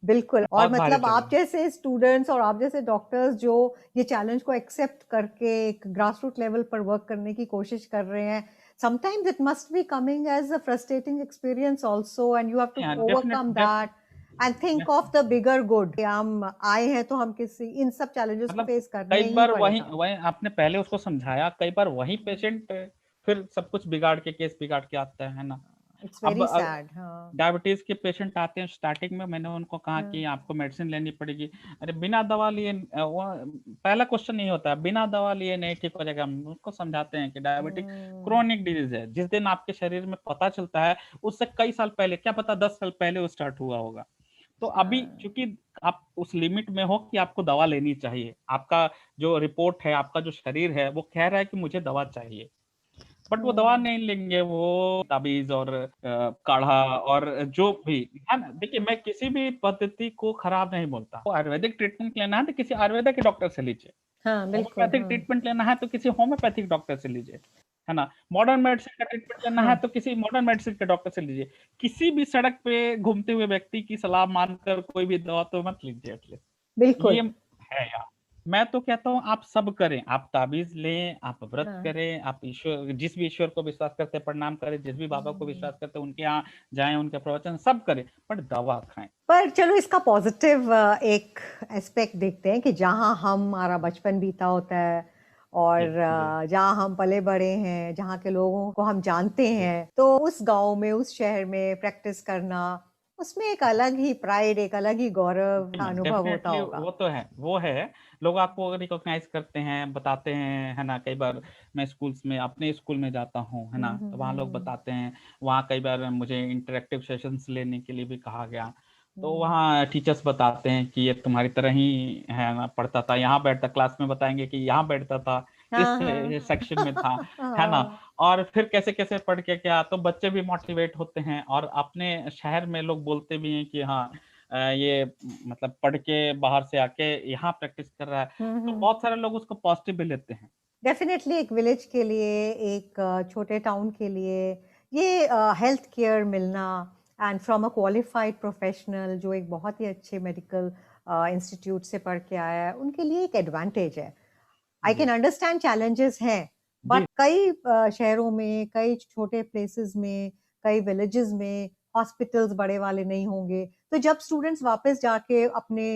बिल्कुल और
बहुत भारी
मतलब आप
चैलेंज।
जैसे स्टूडेंट्स और आप जैसे डॉक्टर्स जो ये चैलेंज को एक्सेप्ट करके एक ग्रास रूट लेवल पर वर्क करने की कोशिश कर रहे हैं, sometimes it must be coming as a frustrating experience also and you have to
हाँ,
overcome that and think of the bigger good. हम आए हैं तो हम किसी इन सब चैलेंजेस को
मतलब
फेस
कई
करने ही
बार वही
पड़ेगा।
वही आपने पहले उसको समझाया, कई बार वही
हम्म,
पेशेंट फिर सब कुछ बिगाड़ के केस बिगाड़ के आता है ना?
इट्स
अब
वेरी सैड। हाँ।
डायबिटीज़ के पेशेंट आते हैं, स्टार्टिंग में मैंने उनको कहा
हाँ।
कि आपको मेडिसिन लेनी पड़ेगी। अरे बिना दवा लिए वो पहला क्वेश्चन यही होता है, बिना दवा लिए नहीं ठीक हो जाएगा। हम उसको समझाते हैं कि डायबिटिक
हम्म,
क्रोनिक डिजीज़ है। जिस दिन आपके शरीर में पता चलता है, उससे कई साल पहले, क्या पता 10 साल पहले वो स्टार्ट हुआ होगा। तो अभी
हाँ,
चूँकि आप उस लिमिट में हो कि आपको दवा लेनी चाहिए। आपका जो रिपोर्ट है, आपका जो शरीर है, वो कह रहा है कि मुझे दवा चाहिए। बट वो दवा
हम्म,
नहीं लेंगे, वो ताबीज़ और काढ़ा और जो भी, है ना? देखिए, मैं किसी भी पद्धति को खराब नहीं बोलता। तो आयुर्वेदिक ट्रीटमेंट लेना है तो किसी आयुर्वेदा के डॉक्टर से लीजिए।
हाँ, बिल्कुल।
होम्योपैथिक
हाँ।
ट्रीटमेंट लेना है तो किसी होम्योपैथिक डॉक्टर से लीजिए, है ना? मॉडर्न मेडिसिन का ट्रीटमेंट लेना है
हाँ,
तो किसी मॉडर्न मेडिसिन के डॉक्टर से लीजिए। किसी भी सड़क पे घूमते हुए व्यक्ति की सलाह मानकर कोई भी दवा तो मत लीजिए एटलीस्ट।
बिल्कुल।
ये है यार। मैं तो कहता हूँ आप सब करें, आप ताबीज़ लें, आप व्रत
हाँ।
करें, आप ईश्वर जिस भी ईश्वर को विश्वास करते हैं प्रणाम करें, जिस भी बाबा को
हम्म।
विश्वास करते हैं उनके यहाँ जाएँ, उनके प्रवचन सब करें, बट दवा खाएँ।
पर चलो इसका पॉजिटिव एक एस्पेक्ट देखते हैं कि जहाँ हमारा बचपन बीता होता है
जी,
और
जी,
जहाँ हम पले बड़े हैं, जहाँ के लोगों को हम जानते
जी।
हैं, तो उस गांव में, उस शहर में प्रैक्टिस करना, उसमें एक अलग ही प्राइड, एक अलग ही गौरव
जी
का
हाँ,
अनुभव होता
डेफ़िनेटली
होगा।
वो तो है, वो है। लोग आपको रिकॉग्नाइज़ करते हैं, बताते हैं, है ना? कई बार मैं स्कूल्स में अपने स्कूल में जाता हूँ, है ना? तो वहाँ लोग
हम्म।
बताते हैं, वहाँ कई बार मुझे इंटरैक्टिव सेशंस लेने के लिए भी कहा गया। तो
हम्म।
वहाँ टीचर्स बताते हैं कि ये तुम्हारी तरह ही है ना, पढ़ता था, यहाँ बैठता क्लास में बताएँगे कि यहाँ बैठता था, इस
हाँ, हाँ।
सेक्शन में था, है ना?
हाँ।
और फिर कैसे-कैसे पढ़ के क्या तो बच्चे भी मोटिवेट होते हैं और अपने शहर में लोग बोलते भी हैं कि हाँ ये मतलब पढ़ के बाहर से आके यहाँ प्रैक्टिस कर रहा है। तो
हम्म।
बहुत सारे लोग उसको पॉज़िटिव भी लेते हैं।
डेफिनेटली एक विलेज के लिए, एक छोटे टाउन के लिए ये हेल्थ केयर मिलना and from a qualified professional जो एक बहुत ही अच्छे मेडिकल इंस्टीट्यूट से पढ़ के आया है, उनके लिए एक एडवांटेज है। आई
जी
कैन अंडरस्टैंड चैलेंजेस हैं, बट
जी
कई शहरों में, कई छोटे प्लेसेस में, कई विलेजेस में हॉस्पिटल्स बड़े वाले नहीं होंगे। तो जब स्टूडेंट्स वापस जाके अपने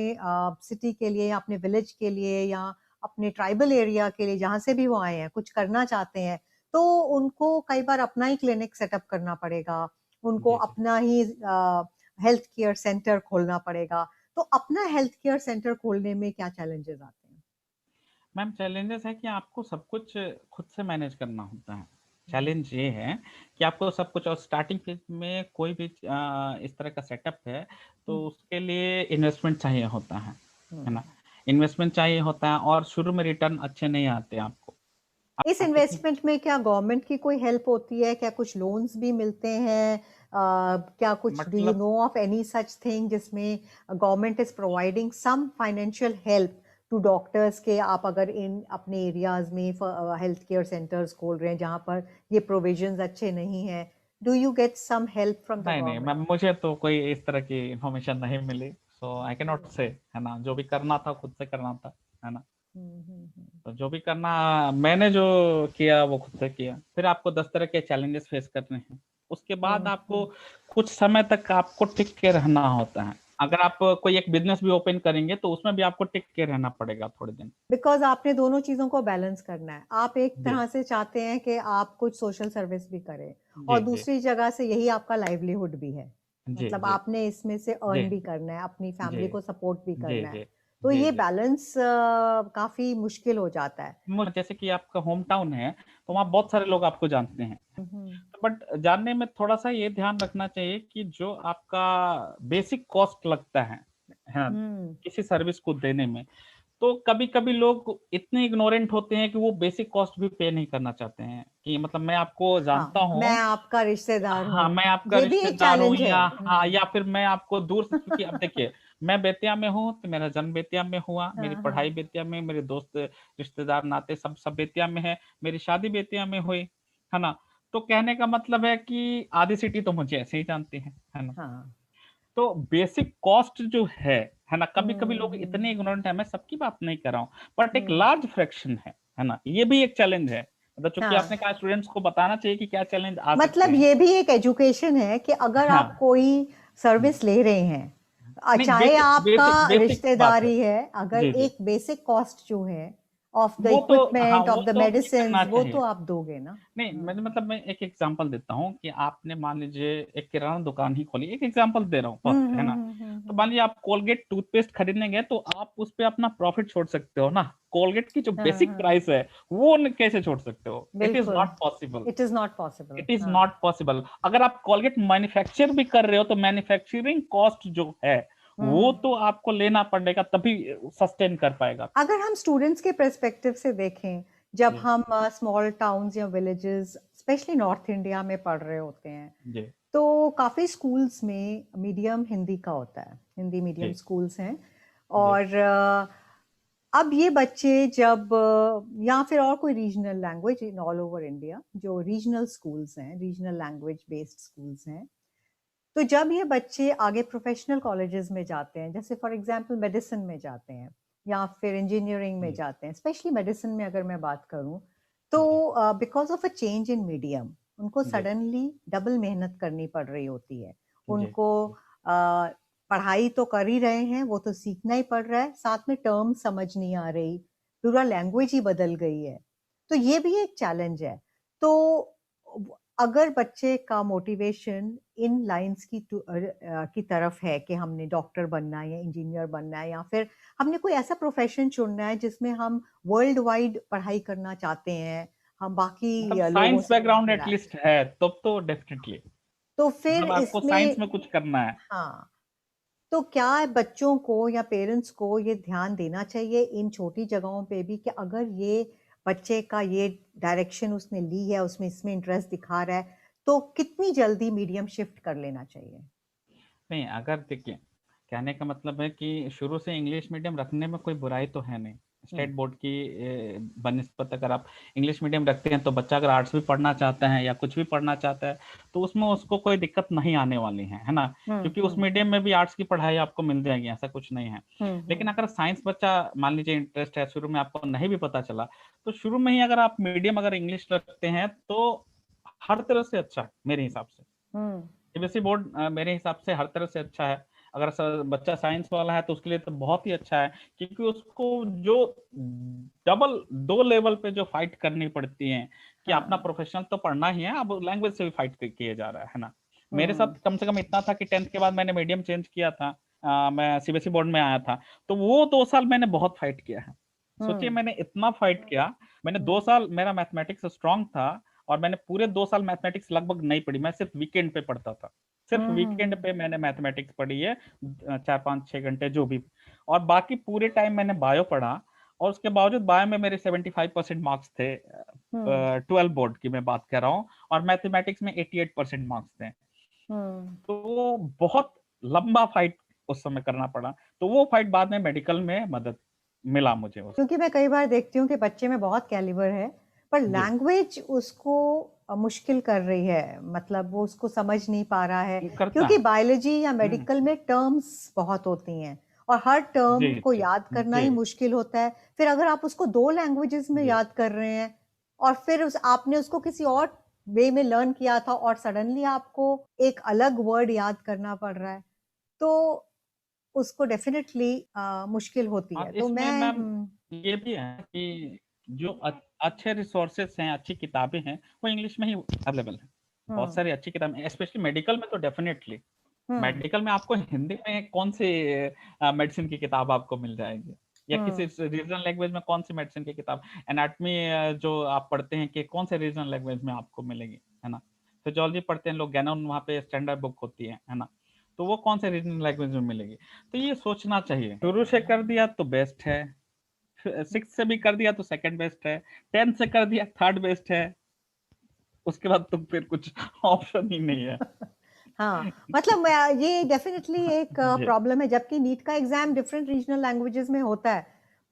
सिटी के लिए या अपने विलेज के लिए या अपने ट्राइबल एरिया के लिए, जहाँ से भी वो आए हैं, कुछ करना चाहते हैं, तो उनको कई बार अपना ही क्लिनिक सेटअप करना पड़ेगा, उनको
जी जी
अपना ही हेल्थ केयर सेंटर खोलना पड़ेगा। तो अपना हेल्थ केयर सेंटर खोलने में क्या चैलेंजेस आते हैं?
मैम, चैलेंजेस है कि आपको सब कुछ खुद से मैनेज करना होता है।
हम्म,
चैलेंज ये है कि आपको सब कुछ, और स्टार्टिंग फेज में कोई भी इस तरह का सेटअप है तो
हम्म,
उसके लिए इन्वेस्टमेंट चाहिए होता है
हम्म।
ना? इन्वेस्टमेंट चाहिए होता है और शुरू में रिटर्न अच्छे नहीं आते आपको।
इस
आप कितनी
इन्वेस्टमेंट में क्या गवर्नमेंट की कोई हेल्प होती है? क्या कुछ लोन्स भी मिलते हैं? क्या कुछ, डू यू
मतलब
know of any such thing जिसमें government is providing some financial help to doctors के, आप अगर इन अपने एरियाज में हेल्थ केयर सेंटर्स खोल रहे हैं जहां पर ये प्रोविजंस अच्छे नहीं हैं, do you get some help from the
नहीं नहीं
गवर्नमेंट?
मैम, मुझे तो कोई इस तरह की इंफॉर्मेशन नहीं मिली, सो आई कैन नॉट से, है ना? जो भी करना था खुद से करना था, है ना? तो जो भी करना मैंने जो किया वो खुद से किया। फिर आपको 10 तरह के चैलेंजेस फेस करने हैं। उसके बाद आपको कुछ समय तक आपको टिक के रहना होता है। अगर आप कोई एक बिजनेस भी ओपन करेंगे तो उसमें भी आपको टिक के रहना पड़ेगा थोड़े दिन।
बिकॉज आपने दोनों चीजों को बैलेंस करना है। आप एक
जी
तरह से चाहते हैं कि आप कुछ सोशल सर्विस भी करें और
जी जी
दूसरी जगह से यही आपका लाइवलीहुड भी है।
जी
मतलब
जी
आपने इसमें से
जी
अर्न भी करना है, अपनी
जी
फैमिली को सपोर्ट भी
जी
करना है।
जी
तो
जी
ये
जी
बैलेंस काफी मुश्किल हो जाता है।
जैसे कि आपका होम टाउन है तो वहाँ बहुत सारे लोग आपको जानते हैं।
हम्म,
बट जानने में थोड़ा सा ये ध्यान रखना चाहिए कि जो आपका बेसिक कॉस्ट लगता है ना,
हम्म,
किसी सर्विस को देने में, तो कभी कभी लोग इतने इग्नोरेंट होते हैं कि वो बेसिक कॉस्ट भी पे नहीं करना चाहते हैं, कि मतलब मैं आपको जानता
हाँ, मैं
हूँ,
आपका रिश्तेदार
हाँ
हूँ।
मैं आपका
ये भी एक
रिश्तेदार हूँ,
चैलेंज है।
या हाँ, या फिर मैं आपको दूर से, क्योंकि अब देखिए मैं बेतिया में हूँ तो मेरा जन्म बेतिया में हुआ, मेरी
हाँ,
पढ़ाई
हाँ,
बेतिया में, मेरे दोस्त रिश्तेदार नाते सब बेतिया में है, मेरी शादी बेतिया में हुई, है ना? तो कहने का मतलब है कि आधी सिटी तो मुझे ऐसे ही जानती है ना?
हाँ।
तो बेसिक कॉस्ट जो है ना, कभी कभी
हम्म,
लोग इतने इग्नोरेंट है, मैं सबकी बात नहीं कर रहा हूँ, बट एक
हम्म,
लार्ज फ्रैक्शन है ना? ये भी एक चैलेंज है। मतलब चूंकि
हाँ।
आपने कहा स्टूडेंट्स को बताना चाहिए कि क्या चैलेंज आ सकते
मतलब
हैं।
ये भी एक एजुकेशन है कि अगर
हाँ।
आप कोई
हम्म।
सर्विस ले रहे हैं,
नहीं,
चाहे
बेसिक
आपका
बेसिक बेसिक बात है।
रिश्तेदारी है, अगर
जी जी।
एक बेसिक कॉस्ट जो है ऑफ द
वो तो, हाँ
इक्विपमेंट,
वो
ऑफ द
तो पे
मेडिसिन,
करना
वो तो
चाहिए।
आप दोगे ना।
नहीं,
हाँ,
मैंने मतलब मैं एक एग्जांपल देता हूँ कि आपने मान लीजिए एक किराना दुकान ही खोली, एक एग्जांपल दे रहा हूँ फर्स्ट, है ना? तो मान लीजिए आप कोलगेट टूथपेस्ट खरीदने गए तो आप उस पे अपना प्रॉफिट छोड़ सकते हो ना? कोलगेट की जो
हाँ,
बेसिक
हाँ,
प्राइस है वो कैसे छोड़ सकते हो? इट इज
बिल्कुल।
Not possible.
It is not possible.
It is
हाँ,
नॉट पॉसिबल। अगर आप कोलगेट मैन्युफैक्चर भी कर रहे हो तो मैन्युफैक्चरिंग कॉस्ट जो है वो
हम्म।
तो आपको लेना पड़ेगा, तभी सस्टेन कर पाएगा।
अगर हम स्टूडेंट्स के पर्सपेक्टिव से देखें, जब
जी
हम स्मॉल टाउन्स या विलेजेस, स्पेशली नॉर्थ इंडिया में पढ़ रहे होते हैं,
जी
तो काफ़ी स्कूल्स में मीडियम हिंदी का होता है, हिंदी मीडियम
जी
स्कूल्स हैं।
जी
और अब ये बच्चे जब या फिर और कोई regional language, in all over India जो रीजनल स्कूल्स हैं, रीजनल लैंग्वेज बेस्ड स्कूल्स हैं, तो जब ये बच्चे आगे प्रोफेशनल कॉलेजेस में जाते हैं, जैसे फॉर एग्जांपल मेडिसिन में जाते हैं या फिर इंजीनियरिंग में
जी
जाते हैं, स्पेशली मेडिसिन में अगर मैं बात करूं,
जी
तो because of a change in medium उनको
जी
सडनली डबल मेहनत करनी पड़ रही होती है।
जी
उनको पढ़ाई तो कर ही रहे हैं, वो तो सीखना ही पड़ रहा है, साथ में टर्म समझ नहीं आ रही, पूरा लैंग्वेज ही बदल गई है। तो ये भी एक चैलेंज है। तो अगर बच्चे का मोटिवेशन इन लाइंस की तरफ है कि हमने डॉक्टर बनना है या इंजीनियर बनना है, या फिर हमने कोई ऐसा प्रोफेशन चुनना है जिसमें हम वर्ल्ड वाइड पढ़ाई करना चाहते हैं, हम बाकी
मतलब
लोगों
साइंस
से
बैकग्राउंड
मिलना है,
एटलीस्ट है तब तो डेफिनेटली,
तो फिर
मतलब आपको साइंस
इसमें,
में कुछ करना है।
हाँ, तो क्या बच्चों को या पेरेंट्स को ये ध्यान देना चाहिए इन छोटी जगहों पे भी कि अगर ये बच्चे का ये डायरेक्शन उसने ली है, उसमें इसमें इंटरेस्ट दिखा रहा है, तो कितनी जल्दी मीडियम शिफ्ट कर लेना चाहिए?
नहीं, अगर देखिए, कहने का मतलब है कि शुरू से इंग्लिश मीडियम रखने में कोई बुराई तो है नहीं, स्टेट बोर्ड की बनिस्बत अगर आप इंग्लिश मीडियम रखते हैं तो बच्चा अगर आर्ट्स भी पढ़ना चाहता है या कुछ भी पढ़ना चाहता है तो उसमें उसको कोई दिक्कत नहीं आने वाली है ना, क्योंकि उस मीडियम में भी आर्ट्स की पढ़ाई आपको मिल जाएगी, ऐसा कुछ नहीं है। लेकिन अगर साइंस बच्चा मान लीजिए इंटरेस्ट है, शुरू में आपको नहीं भी पता चला, तो शुरू में ही अगर आप मीडियम अगर इंग्लिश रखते हैं तो हर तरह से अच्छा है मेरे हिसाब से। सीबीएसई बोर्ड मेरे हिसाब से हर तरह से अच्छा है। अगर बच्चा साइंस वाला है तो उसके लिए तो बहुत ही अच्छा है, क्योंकि उसको जो डबल 2 लेवल पे जो फाइट करनी पड़ती है कि अपना प्रोफेशनल तो पढ़ना ही है, अब लैंग्वेज से भी फाइट किए जा रहा है ना। मेरे साथ कम से कम इतना था कि 10th के बाद मैंने मीडियम चेंज किया था, मैं सीबीएसई बोर्ड में आया था, तो वो 2 साल मैंने बहुत फाइट किया है। सोचिए मैंने इतना फाइट किया, मैंने 2 साल मेरा मैथमेटिक्स स्ट्रांग था और मैंने पूरे 2 साल मैथमेटिक्स लगभग नहीं पढ़ी, मैं सिर्फ वीकेंड पे पढ़ता था, सिर्फ वीकेंड पे मैंने मैथमेटिक्स पढ़ी है 4-5-6 घंटे जो भी, और बाकी पूरे टाइम मैंने बायो पढ़ा। और उसके बावजूद बायो में मेरे 75% मार्क्स थे, 12 बोर्ड की मैं बात कर रहा हूँ, और मैथमेटिक्स में 88% मार्क्स थे। तो वो बहुत लंबा फाइट उस समय करना पड़ा, तो वो फाइट बाद में मेडिकल में मदद मिला मुझे
क्योंकि मैं कई बार देखती हूँ कि बच्चे में बहुत कैलिबर है पर लैंग्वेज उसको मुश्किल कर रही है, मतलब वो उसको समझ नहीं पा रहा है, क्योंकि बायोलॉजी या मेडिकल में टर्म्स बहुत होती हैं और हर टर्म को याद करना ही मुश्किल होता है। फिर अगर आप उसको 2 लैंग्वेजेस में याद कर रहे हैं और फिर आपने उसको किसी और वे में लर्न किया था और सडनली आपको एक अलग वर्ड याद करना पड़ रहा है, तो उसको डेफिनेटली मुश्किल होती है। तो मैं
ये भी है कि जो अच्छे रिसोर्सेस हैं, अच्छी किताबें हैं, वो इंग्लिश में ही अवेलेबल है। बहुत सारी अच्छी किताबें, स्पेशली मेडिकल में तो डेफिनेटली मेडिकल में आपको हिंदी में कौन सी मेडिसिन की किताब आपको मिल जाएगी, या किसी रीजनल लैंग्वेज में कौन सी मेडिसिन की किताब, एनाटॉमी जो आप पढ़ते हैं कि कौन से रीजनल लैंग्वेज में आपको मिलेगी, है ना। फिजियोलॉजी पढ़ते हैं लोग, गैनन वहाँ पे स्टैंडर्ड बुक होती है ना, तो वो कौन से रीजनल लैंग्वेज में मिलेगी। तो ये सोचना चाहिए, शुरू से कर दिया तो बेस्ट है, 6 से भी कर दिया तो सेकंड बेस्ट है, 10 से कर दिया थर्ड बेस्ट है, उसके बाद तो फिर कुछ ऑप्शन ही नहीं है।
हाँ, मतलब ये डेफिनेटली एक प्रॉब्लम है, जबकि नीट का एग्जाम डिफरेंट रीजनल लैंग्वेजेस में होता है,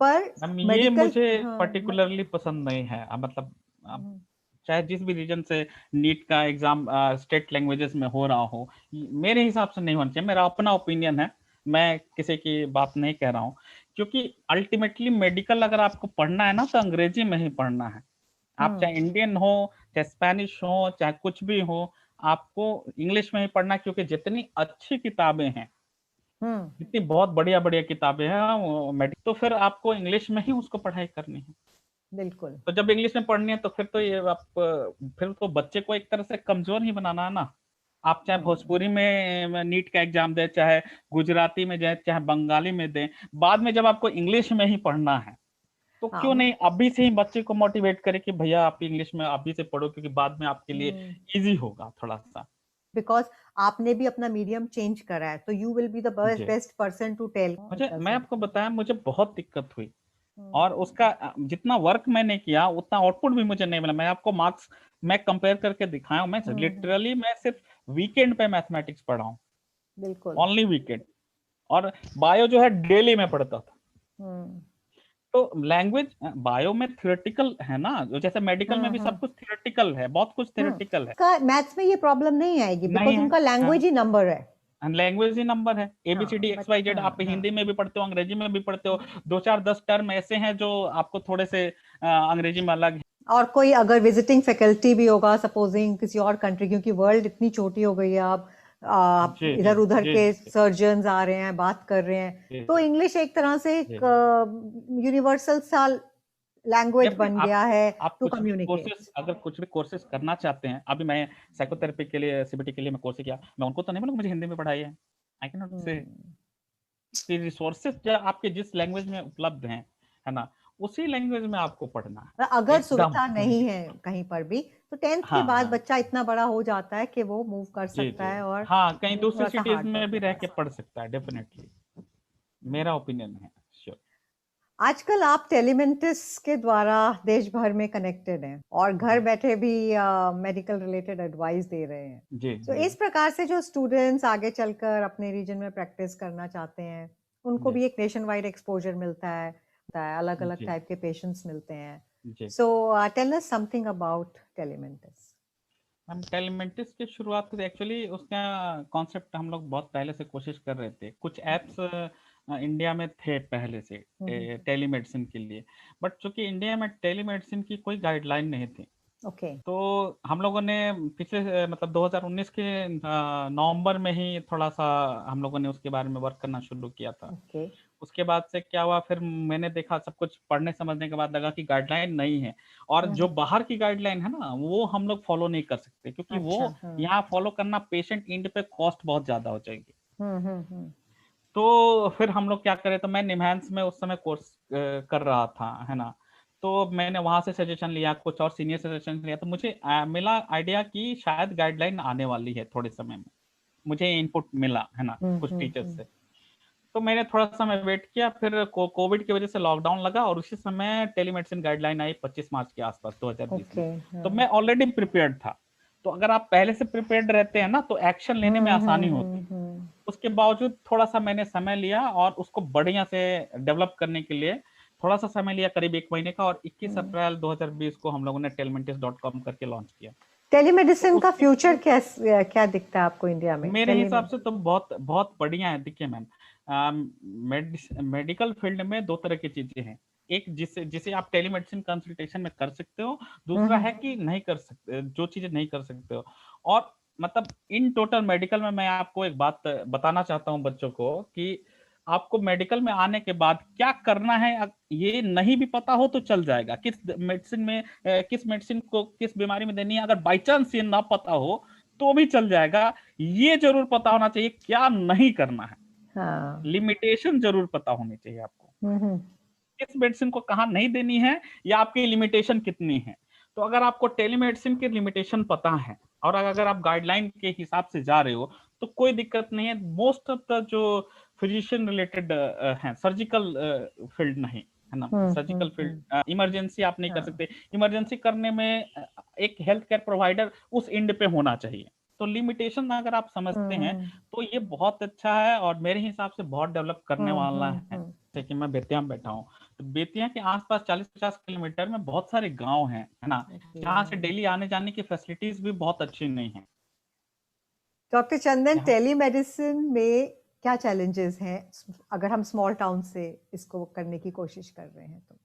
पर
ये मुझे पर्टिकुलरली पसंद नहीं है। मतलब चाहे जिस भी रीजन से नीट का एग्जाम स्टेट लैंग्वेजेस में हो रहा हो, मेरे हिसाब से नहीं होना चाहिए, मेरा अपना ओपिनियन है, मैं किसी की बात नहीं कह रहा हूँ, क्योंकि अल्टीमेटली मेडिकल अगर आपको पढ़ना है ना तो अंग्रेजी में ही पढ़ना है। आप चाहे इंडियन हो, चाहे स्पेनिश हो, चाहे कुछ भी हो, आपको इंग्लिश में ही पढ़ना, क्योंकि जितनी अच्छी किताबें हैं, जितनी बहुत बढ़िया बढ़िया किताबें हैं, तो फिर आपको इंग्लिश में ही उसको पढ़ाई करनी है।
बिल्कुल।
तो जब इंग्लिश में पढ़नी है तो फिर तो ये आप फिर तो बच्चे को एक तरह से कमजोर ही बनाना है ना। आप चाहे भोजपुरी में नीट का एग्जाम दे, चाहे गुजराती में जाए, चाहे बंगाली में दें, बाद में जब आपको इंग्लिश में ही पढ़ना है तो क्यों नहीं अभी से ही बच्चे को मोटिवेट करे कि भैया आप इंग्लिश में अभी से पढ़ो, क्योंकि बाद में आपके लिए इजी होगा थोड़ा सा।
बिकॉज आपने भी अपना मीडियम चेंज करा है, तो you will be the best person to tell.
मैं आपको बताया, मुझे बहुत दिक्कत हुई और उसका जितना वर्क मैंने किया उतना आउटपुट भी मुझे नहीं मिला। मैं आपको मार्क्स मैं कंपेयर करके दिखाया हूं, मैं लिटरली मैं सिर्फ वीकेंड पे मैथमेटिक्स पढ़ा हूं,
बिल्कुल
ओनली वीकेंड, और बायो जो है डेली में पढ़ता था। तो लैंग्वेज बायो में थियोरेटिकल है ना, जो जैसे मेडिकल में भी सब कुछ थियोरेटिकल है, बहुत कुछ थियोरेटिकल है।
मैथ्स में ये प्रॉब्लम नहीं आएगी बिकॉज उनका लैंग्वेज ही नंबर है,
लैंग्वेज ही नंबर है, ABCD XYZ। आप हिंदी में भी पढ़ते हो, अंग्रेजी में भी पढ़ते हो, 2-4-10 टर्म ऐसे हैं जो आपको थोड़े से अंग्रेजी में अलग है।
और कोई अगर विजिटिंग फैकल्टी भी होगा सपोजिंग किसी और कंट्री, क्योंकि वर्ल्ड इतनी छोटी हो गई है, आप इधर उधर के सर्जन्स आ रहे हैं, बात कर रहे हैं, तो इंग्लिश एक तरह से एक यूनिवर्सल सा लैंग्वेज बन गया है टू कम्युनिकेट।
अगर कुछ भी कोर्सेज करना चाहते हैं, अभी मैं साइकोथेरेपी के लिए CBT के लिए मैं कोर्स किया, मैं उनको तो नहीं बोलूंगा मुझे हिंदी में पढ़ाई है, आई कैन नॉट से रिसोर्सेज जो आपके जिस लैंग्वेज में उपलब्ध हैं, है ना, उसी लैंग्वेज में आपको पढ़ना है।
अगर सुविधा नहीं है कहीं पर भी तो 10th के बाद बच्चा इतना बड़ा हो जाता है कि वो मूव कर सकता है और
कहीं दूसरी सिटीज में भी रह के पढ़ सकता है, डेफिनेटली मेरा ओपिनियन है।
आजकल आप टेलीमेंटिस के द्वारा देश भर में कनेक्टेड हैं और घर बैठे भी मेडिकल रिलेटेड एडवाइस दे रहे हैं। तो इस प्रकार से जो स्टूडेंट्स आगे चलकर अपने रीजन में प्रैक्टिस करना चाहते हैं, उनको भी एक नेशन वाइड एक्सपोजर मिलता है, होता है, अलग-अलग
जी,
टाइप के पेशेंट्स मिलते हैं।
जी।
So tell us something about Telemanas.
हम टेलीमेंटिस की शुरुआत की एक्चुअली उसका कॉन्सेप्ट हम लोग बहुत पहले से कोशिश कर रहे थे। कुछ ऐप्स इंडिया में थे पहले से
हुँ, हुँ, हुँ।
टेलीमेडिसिन के लिए, बट चूँकि इंडिया में टेलीमेडिसिन की कोई गाइडलाइन नहीं थी।
ओके,
तो हम लोगों ने पिछले मतलब 2019 के नवंबर में ही थोड़ा-सा हम लोगों ने उसके बारे में वर्क करना शुरू किया था।
ओके।
उसके बाद से क्या हुआ, फिर मैंने देखा सब कुछ पढ़ने समझने के बाद लगा कि गाइडलाइन नहीं है, और
हुँ,
जो
हुँ।
बाहर की गाइडलाइन है ना, वो हम लोग फॉलो नहीं कर सकते, क्योंकि
अच्छा,
वो
हाँ।
यहाँ फॉलो करना पेशेंट एंड पे कॉस्ट बहुत ज़्यादा हो जाएगी।
हुँ, हुँ, हुँ।
तो फिर हम लोग क्या करें, तो मैं निम्हांस में उस समय कोर्स कर रहा था, है ना? तो मैंने वहाँ से सजेशन लिया, कुछ और सीनियर से सजेशन लिया, तो मुझे मिला आइडिया कि शायद गाइडलाइन आने वाली है थोड़े समय में। मुझे इनपुट मिला, है ना,
हुँ,
कुछ
हुँ,
टीचर्स
हुँ।
से। तो मैंने थोड़ा समय वेट किया, फिर कोविड की वजह से लॉकडाउन लगा, और उसी समय टेलीमेडिसिन गाइडलाइन आई 25 मार्च के आसपास 2020 में।
ओके,
तो
हाँ।
मैं ऑलरेडी प्रिपेयर्ड था। तो अगर आप पहले से प्रिपेयर्ड रहते हैं ना, तो एक्शन लेने में
हुँ,
आसानी
हुँ,
होती
हुँ,
है।
हुँ।
उसके बावजूद थोड़ा-सा मैंने समय लिया, और उसको बढ़िया से डेवलप करने के लिए थोड़ा-सा समय लिया, करीब 1 महीने का, और 21
हुँ।
अप्रैल 2020 को हम लोगों ने टेलमेंटिस.com करके लॉन्च किया। तो
टेलीमेडिसिन का
उसके
फ्यूचर क्या दिखता है आपको इंडिया में?
मेरे हिसाब से तो बहुत बहुत बढ़िया है। देखिए मैम, मेडिकल फील्ड में 2 तरह की चीज़ें हैं। एक जिसे जिसे आप टेलीमेडिसिन कंसल्टेशन में कर सकते हो,
हुँ,
दूसरा
हुँ।
है कि नहीं कर सकते, जो चीज़ें नहीं कर सकते हो। और मतलब इन टोटल मेडिकल में मैं आपको एक बात बताना चाहता हूँ बच्चों को, कि आपको मेडिकल में आने के बाद क्या करना है, ये नहीं भी पता हो तो चल जाएगा। किस मेडिसिन को किस बीमारी में देनी है, अगर बाय चांस ये ना पता हो तो भी चल जाएगा। ये ज़रूर पता होना चाहिए क्या नहीं करना है।
हाँ।
लिमिटेशन ज़रूर पता होनी चाहिए आपको।
हुँ, हुँ।
किस मेडिसिन को कहाँ नहीं देनी है, या आपकी लिमिटेशन कितनी है। तो अगर आपको टेलीमेडिसिन की लिमिटेशन पता है, और अगर आप गाइडलाइन के हिसाब से जा रहे हो, तो कोई दिक्कत नहीं है। मोस्ट ऑफ द जो फिजिशियन रिलेटेड हैं, सर्जिकल फील्ड नहीं, है ना?
हुँ, हुँ,
सर्जिकल फील्ड,
हुँ।
इमरजेंसी आप नहीं कर
हाँ।
सकते। इमरजेंसी करने में एक हेल्थ केयर प्रोवाइडर उस एंड पे होना चाहिए। तो लिमिटेशन अगर आप समझते
हुँ,
हैं,
हुँ।
तो ये बहुत अच्छा है, और मेरे हिसाब से बहुत डेवलप करने
हुँ,
वाला
हुँ,
है।
हुँ।
जैसे कि मैं बेतिया में बैठा हूँ, तो बेतिया के आस-पास 40-50 किलोमीटर में बहुत सारे गाँव हैं, है ना?
ओके।
जहाँ से डेली आने-जाने की फैसिलिटीज़ भी बहुत अच्छी नहीं है।
डॉक्टर चंदन,
यहाँ
टेलीमेडिसिन में क्या चैलेंजेस हैं? अगर हम स्मॉल टाउन से इसको करने की कोशिश कर रहे हैं तो?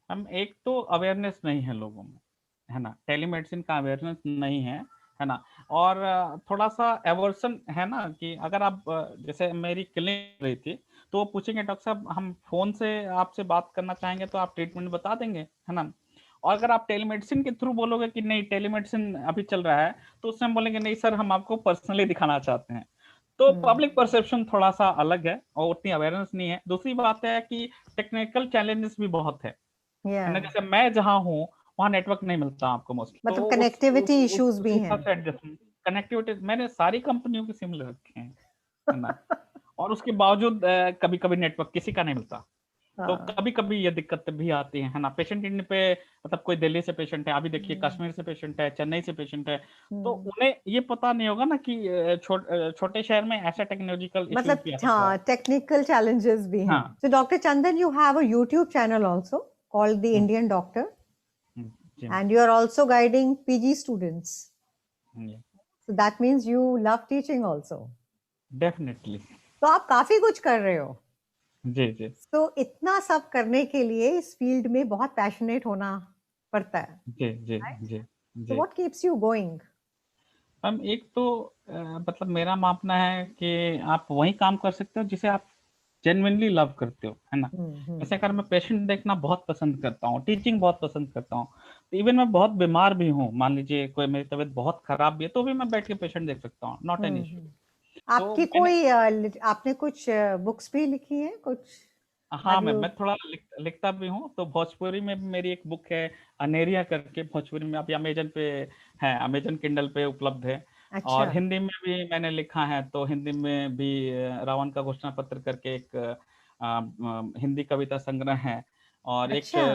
हम एक तो अवेयरनेस नहीं है लोगों में, है ना? टेलीमेडिसिन का अवेयरनेस नहीं है ना? और थोड़ा-सा एवर्सन है ना, कि अगर आप जैसे मेरी क्लिनिक रही थी, तो वो पूछेंगे, डॉक्टर साहब हम फ़ोन से आपसे बात करना चाहेंगे, तो आप ट्रीटमेंट बता देंगे, है ना? और अगर आप टेलीमेडिसिन के थ्रू बोलोगे कि नहीं टेलीमेडिसिन अभी चल रहा है, तो उससे हम बोलेंगे नहीं सर, हम आपको पर्सनली दिखाना चाहते हैं। तो
हुँ।
पब्लिक परसेप्शन थोड़ा-सा अलग है, और उतनी अवेयरनेस नहीं है। दूसरी बात है कि टेक्निकल चैलेंजेस भी बहुत
या
है ना? जैसे मैं जहाँ हूँ, वहाँ नेटवर्क नहीं मिलता आपको मोस्टली, तो
मतलब
उस
कनेक्टिविटी इश्यूज़
उस
भी हैं।
हिसाब से एडजस्टमेंट कनेक्टिविटी मैंने सारी कंपनियों के सिम ले रखे हैं, है ना? और उसके बावजूद कभी-कभी नेटवर्क किसी का नहीं मिलता। तो
हाँ।
कभी-कभी ये दिक्कत भी आती है ना? पेशेंट एंड पे, मतलब कोई दिल्ली से पेशेंट है, अभी देखिए
हुँ,
कश्मीर से पेशेंट है, चेन्नई से पेशेंट है, तो
हुँ।
उन्हें ये पता नहीं होगा ना कि छोटे शहर में ऐसा टेक्नोलॉजिकल इश्यूज़
मतलब
भी आ सकता है।
हाँ, टेक्निकल चैलेंजेस भी हैं।
हाँ।
So Dr. Chandan, you have a YouTube channel also called The
हुँ,
Indian Doctor,
हुँ, जी ma'am.
and you are also guiding PG students.
जी,
So that means you love teaching also.
Definitely.
तो आप काफ़ी कुछ कर रहे हो।
जी, जी।
तो इतना सब करने के लिए इस फील्ड में बहुत पैशनेट होना पड़ता है,
जी, जी,
राइट?
जी,
So
जी।
what keeps you going?
Ma'am एक तो मतलब मेरा मानना है कि आप वही काम कर सकते हो जिसे आप जेनुइनली लव करते हो, है ना?
हुँ, हुँ।
जैसे अगर मैं पेशेंट देखना बहुत पसंद करता हूँ, टीचिंग बहुत पसंद करता हूँ, तो इवन मैं बहुत बीमार भी हूँ, मान लीजिए कोई मेरी तबीयत बहुत खराब भी है, तो भी मैं बैठ के पेशेंट देख सकता हूँ, नॉट एन
हुँ,
इश्यू।
हुँ।
तो
आपकी
मैंने
कोई आपने कुछ बुक्स भी लिखी हैं? कुछ
हाँ,
हैव
मैम,
यू
मैं थोड़ा लिखता भी हूँ, तो भोजपुरी में भी मेरी एक बुक है, अनेरिया करके, भोजपुरी में अभी अमेज़न पे है, अमेज़न किंडल पे उपलब्ध है। और
अच्छा,
हिंदी में भी मैंने लिखा है, तो हिंदी में भी रावण का घोषणा पत्र करके एक हिंदी कविता संग्रह है, और एक
अच्छा।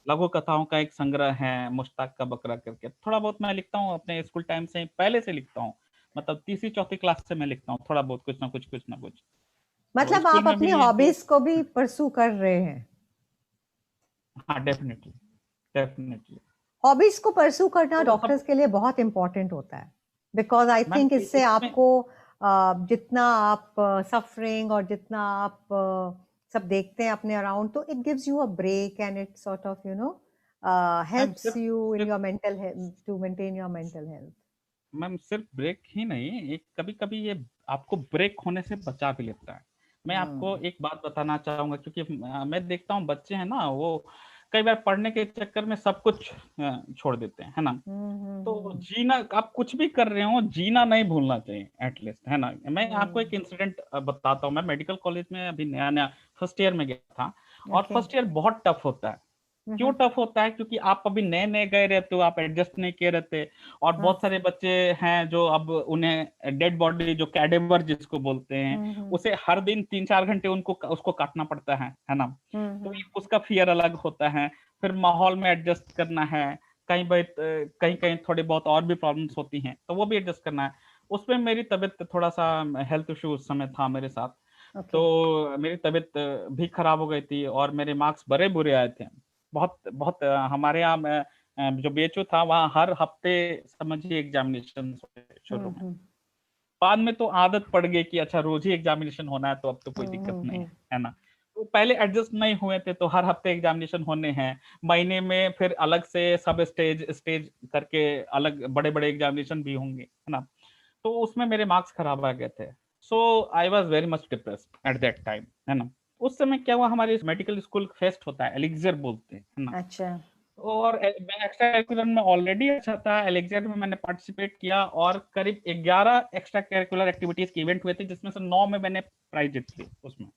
लघु कथाओं का एक संग्रह है, मुश्ताक का बकरा करके। थोड़ा बहुत मैं लिखता हूँ, अपने स्कूल टाइम से ही पहले से लिखता हूँ, मतलब तीसरी चौथी क्लास से मैं लिखता हूँ, थोड़ा बहुत कुछ ना कुछ। तो
मतलब
स्कूल
आप
में
अपनी
भी जो
हॉबीज़ को भी परस्यू कर रहे हैं।
हाँ, डेफिनेटली, डेफिनेटली।
हॉबीज को परस्यू करना
तो
डॉक्टर्स
सब
के लिए बहुत इंपॉर्टेंट होता है, बिकॉज आई
मैम
थिंक इससे
इसमें
आपको जितना आप सफरिंग और जितना आप सब देखते हैं अपने अराउंड, तो it gives you a break and it sort of
ma'am
helps
सिर्फ
यू इन
सिर्फ
your mental health, to maintain your mental health.
Ma'am सिर्फ ब्रेक ही नहीं, एक कभी-कभी ये आपको ब्रेक होने से बचा भी लेता है। मैं आपको
हम्म
एक बात बताना चाहूँगा, क्योंकि मैं देखता हूँ बच्चे हैं ना, वो कई बार पढ़ने के चक्कर में सब कुछ छोड़ देते हैं, है ना? तो
हम्म
जीना, आप कुछ भी कर रहे हो, जीना नहीं भूलना चाहिए एटलीस्ट, है ना? मैं आपको
हम्म।
एक इंसिडेंट बताता हूँ। मैं मेडिकल कॉलेज में अभी नया-नया फर्स्ट ईयर में गया था, और
ओके।
फर्स्ट ईयर बहुत टफ होता है। क्यों टफ होता है? क्योंकि आप अभी नए-नए गए रहते हो, आप एडजस्ट नहीं किए रहते, और बहुत सारे बच्चे हैं जो अब उन्हें डेड बॉडी, जो कैडेवर जिसको बोलते हैं,
हम्म
उसे हर दिन 3-4 घंटे उनको उसको काटना पड़ता है ना? तो
हम्म
एक उसका फ़ियर अलग होता है, फिर माहौल में एडजस्ट करना है, कहीं-कहीं थोड़ी बहुत और भी प्रॉब्लम्स होती हैं, तो वो भी एडजस्ट करना है। उसमें मेरी तबीयत थोड़ा-सा, हेल्थ इश्यू उस समय था मेरे साथ,
ओके।
तो मेरी तबीयत भी खराब हो गई थी, और मेरे मार्क्स बड़े बुरे आए थे। बहुत बहुत हमारे यहाँ जो बीएचयू था, वहाँ हर हफ्ते समझिए एग्जामिनेशंस होते थे शुरू में।
हम्म
बाद में तो आदत पड़ गई कि अच्छा रोज ही एग्जामिनेशन होना है, तो अब तो कोई दिक्कत नहीं
हम्म
है ना? तो पहले एडजस्ट नहीं हुए थे, तो हर हफ्ते एग्जामिनेशन होने हैं। महीने में फिर अलग से सब स्टेज स्टेज करके अलग बड़े-बड़े एग्जामिनेशन भी होंगे, है ना? तो उसमें मेरे मार्क्स खराब आ गए थे। So I was very much depressed at that time, है ना? उस समय क्या हुआ, हमारे मेडिकल स्कूल फेस्ट होता है, एलिक्ज़ियर बोलते हैं, है ना?
अच्छा।
और मैं एक्स्ट्रा करिकुलर में ऑलरेडी अच्छा था, एलिक्ज़ियर में मैंने पार्टिसिपेट किया, और करीब 11 एक्स्ट्रा करिकुलर एक्टिविटीज़ के इवेंट हुए थे, जिसमें से 9 में मैंने प्राइज़ जीत ली उसमें।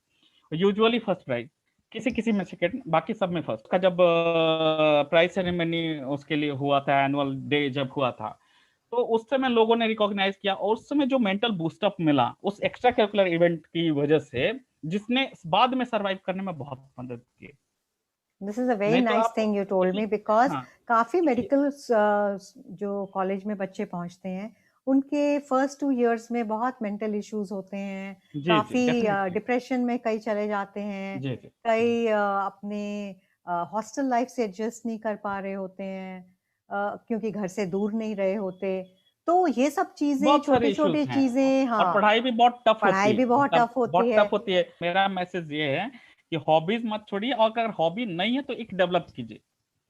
यूजुअली फर्स्ट प्राइज़, किसी-किसी में सेकंड, बाकी सब में फर्स्ट। का जब प्राइज़ सेरेमनी उसके लिए हुआ था, एनुअल डे जब हुआ था, तो उस समय लोगों ने रिकॉग्नाइज़ किया, और उस समय जो मेंटल बूस्ट अप मिला, उस एक्स्ट्रा करिकुलर इवेंट की वजह से, जिसने बाद में सर्वाइव करने में बहुत मदद की।
दिस इज अ वेरी
नहीं तो
नाइस
आप
थिंग यू टोल्ड
किसी
मी, बिकॉज
हाँ,
काफी
किसी
मेडिकल जो कॉलेज में बच्चे पहुंचते हैं, उनके फर्स्ट 2 इयर्स में बहुत मेंटल इश्यूज होते हैं,
जी, जी,
काफी
डेफ़िनेटली।
डिप्रेशन में कई चले जाते हैं,
जी, जी, जी।
कई अपने हॉस्टल लाइफ से एडजस्ट नहीं कर पा रहे होते हैं, क्योंकि घर से दूर नहीं रहे होते। तो ये सब चीजें,
बहुत सारे
छोटे छोटे
इश्यूज़ हैं,
चीजें,
और
हाँ,
पढ़ाई भी बहुत टफ़
पढ़ाई
होती
भी
है,
बहुत
मतलब
टफ होती
बहुत
है।
टफ़ होती है। मेरा मैसेज ये है कि हॉबीज़ मत छोड़िए, और अगर हॉबी नहीं है तो एक डेवलप कीजिए,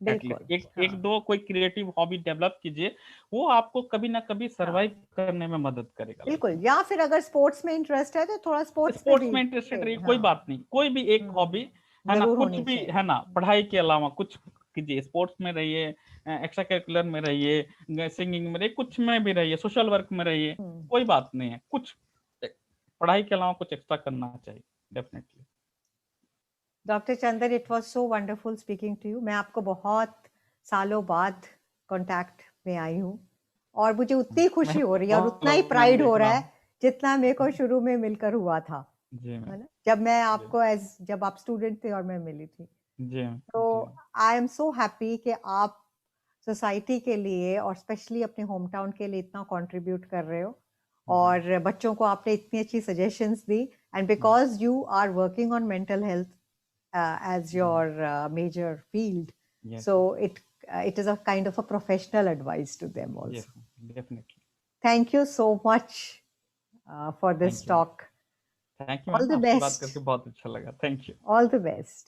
बिल्कुल।
एटलीस्ट एक
हाँ,
1-2 कोई क्रिएटिव हॉबी डेवलप कीजिए, वो आपको कभी ना कभी
हाँ,
सर्वाइव करने में मदद करेगा लाइफ
बिल्कुल।
में।
या फिर अगर स्पोर्ट्स में इंटरेस्ट है तो थोड़ा स्पोर्ट्स में
स्पोर्ट्स
भी
में इंटरेस्टेड रहिए, कोई
हाँ।
बात नहीं, कोई भी एक हॉबी, है ना?
जरूर
कुछ
होनी
भी, है
चाहिए।
ना? पढ़ाई के अलावा कुछ कीजिए, स्पोर्ट्स में रहिए, एक्स्ट्रा करिकुलर में रहिए, सिंगिंग में रहिए, कुछ में भी रहिए, सोशल वर्क में रहिए,
हम्म।
कोई बात नहीं है। कुछ पढ़ाई के अलावा कुछ एक्स्ट्रा करना चाहिए, definitely.
Doctor Chandan, it was so wonderful speaking to you. मैं आपको बहुत सालों बाद कांटेक्ट में आई हूँ, और मुझे उतनी खुशी हो रही है और
बहुत
उतना ही
मैंने
प्राइड
भी
हो रहा
सुना।
है जितना मेरे को शुरू में मिलकर हुआ था,
जी मैम।
है ना? जब मैं
जी,
आपको एज जब आप स्टूडेंट थे और मैं मिली थी,
जी मैम।
तो
जी,
आई एम सो हैप्पी कि आप सोसाइटी के लिए और स्पेशली अपने होम टाउन के लिए इतना कंट्रीब्यूट कर रहे हो,
जी,
और बच्चों को आपने इतनी अच्छी सजेशंस दी, एंड
जी,
because you are working on mental health as
जी,
your major field,
yes
so
ma'am,
it is a kind of a professional advice to them
yes
also.
Ma'am, definitely.
Thank you so much for this
thank you ma'am.
talk.
Thank you
All
ma'am,
the
आपसे बात
best.
करके बहुत अच्छा लगा। Thank you.
All the best.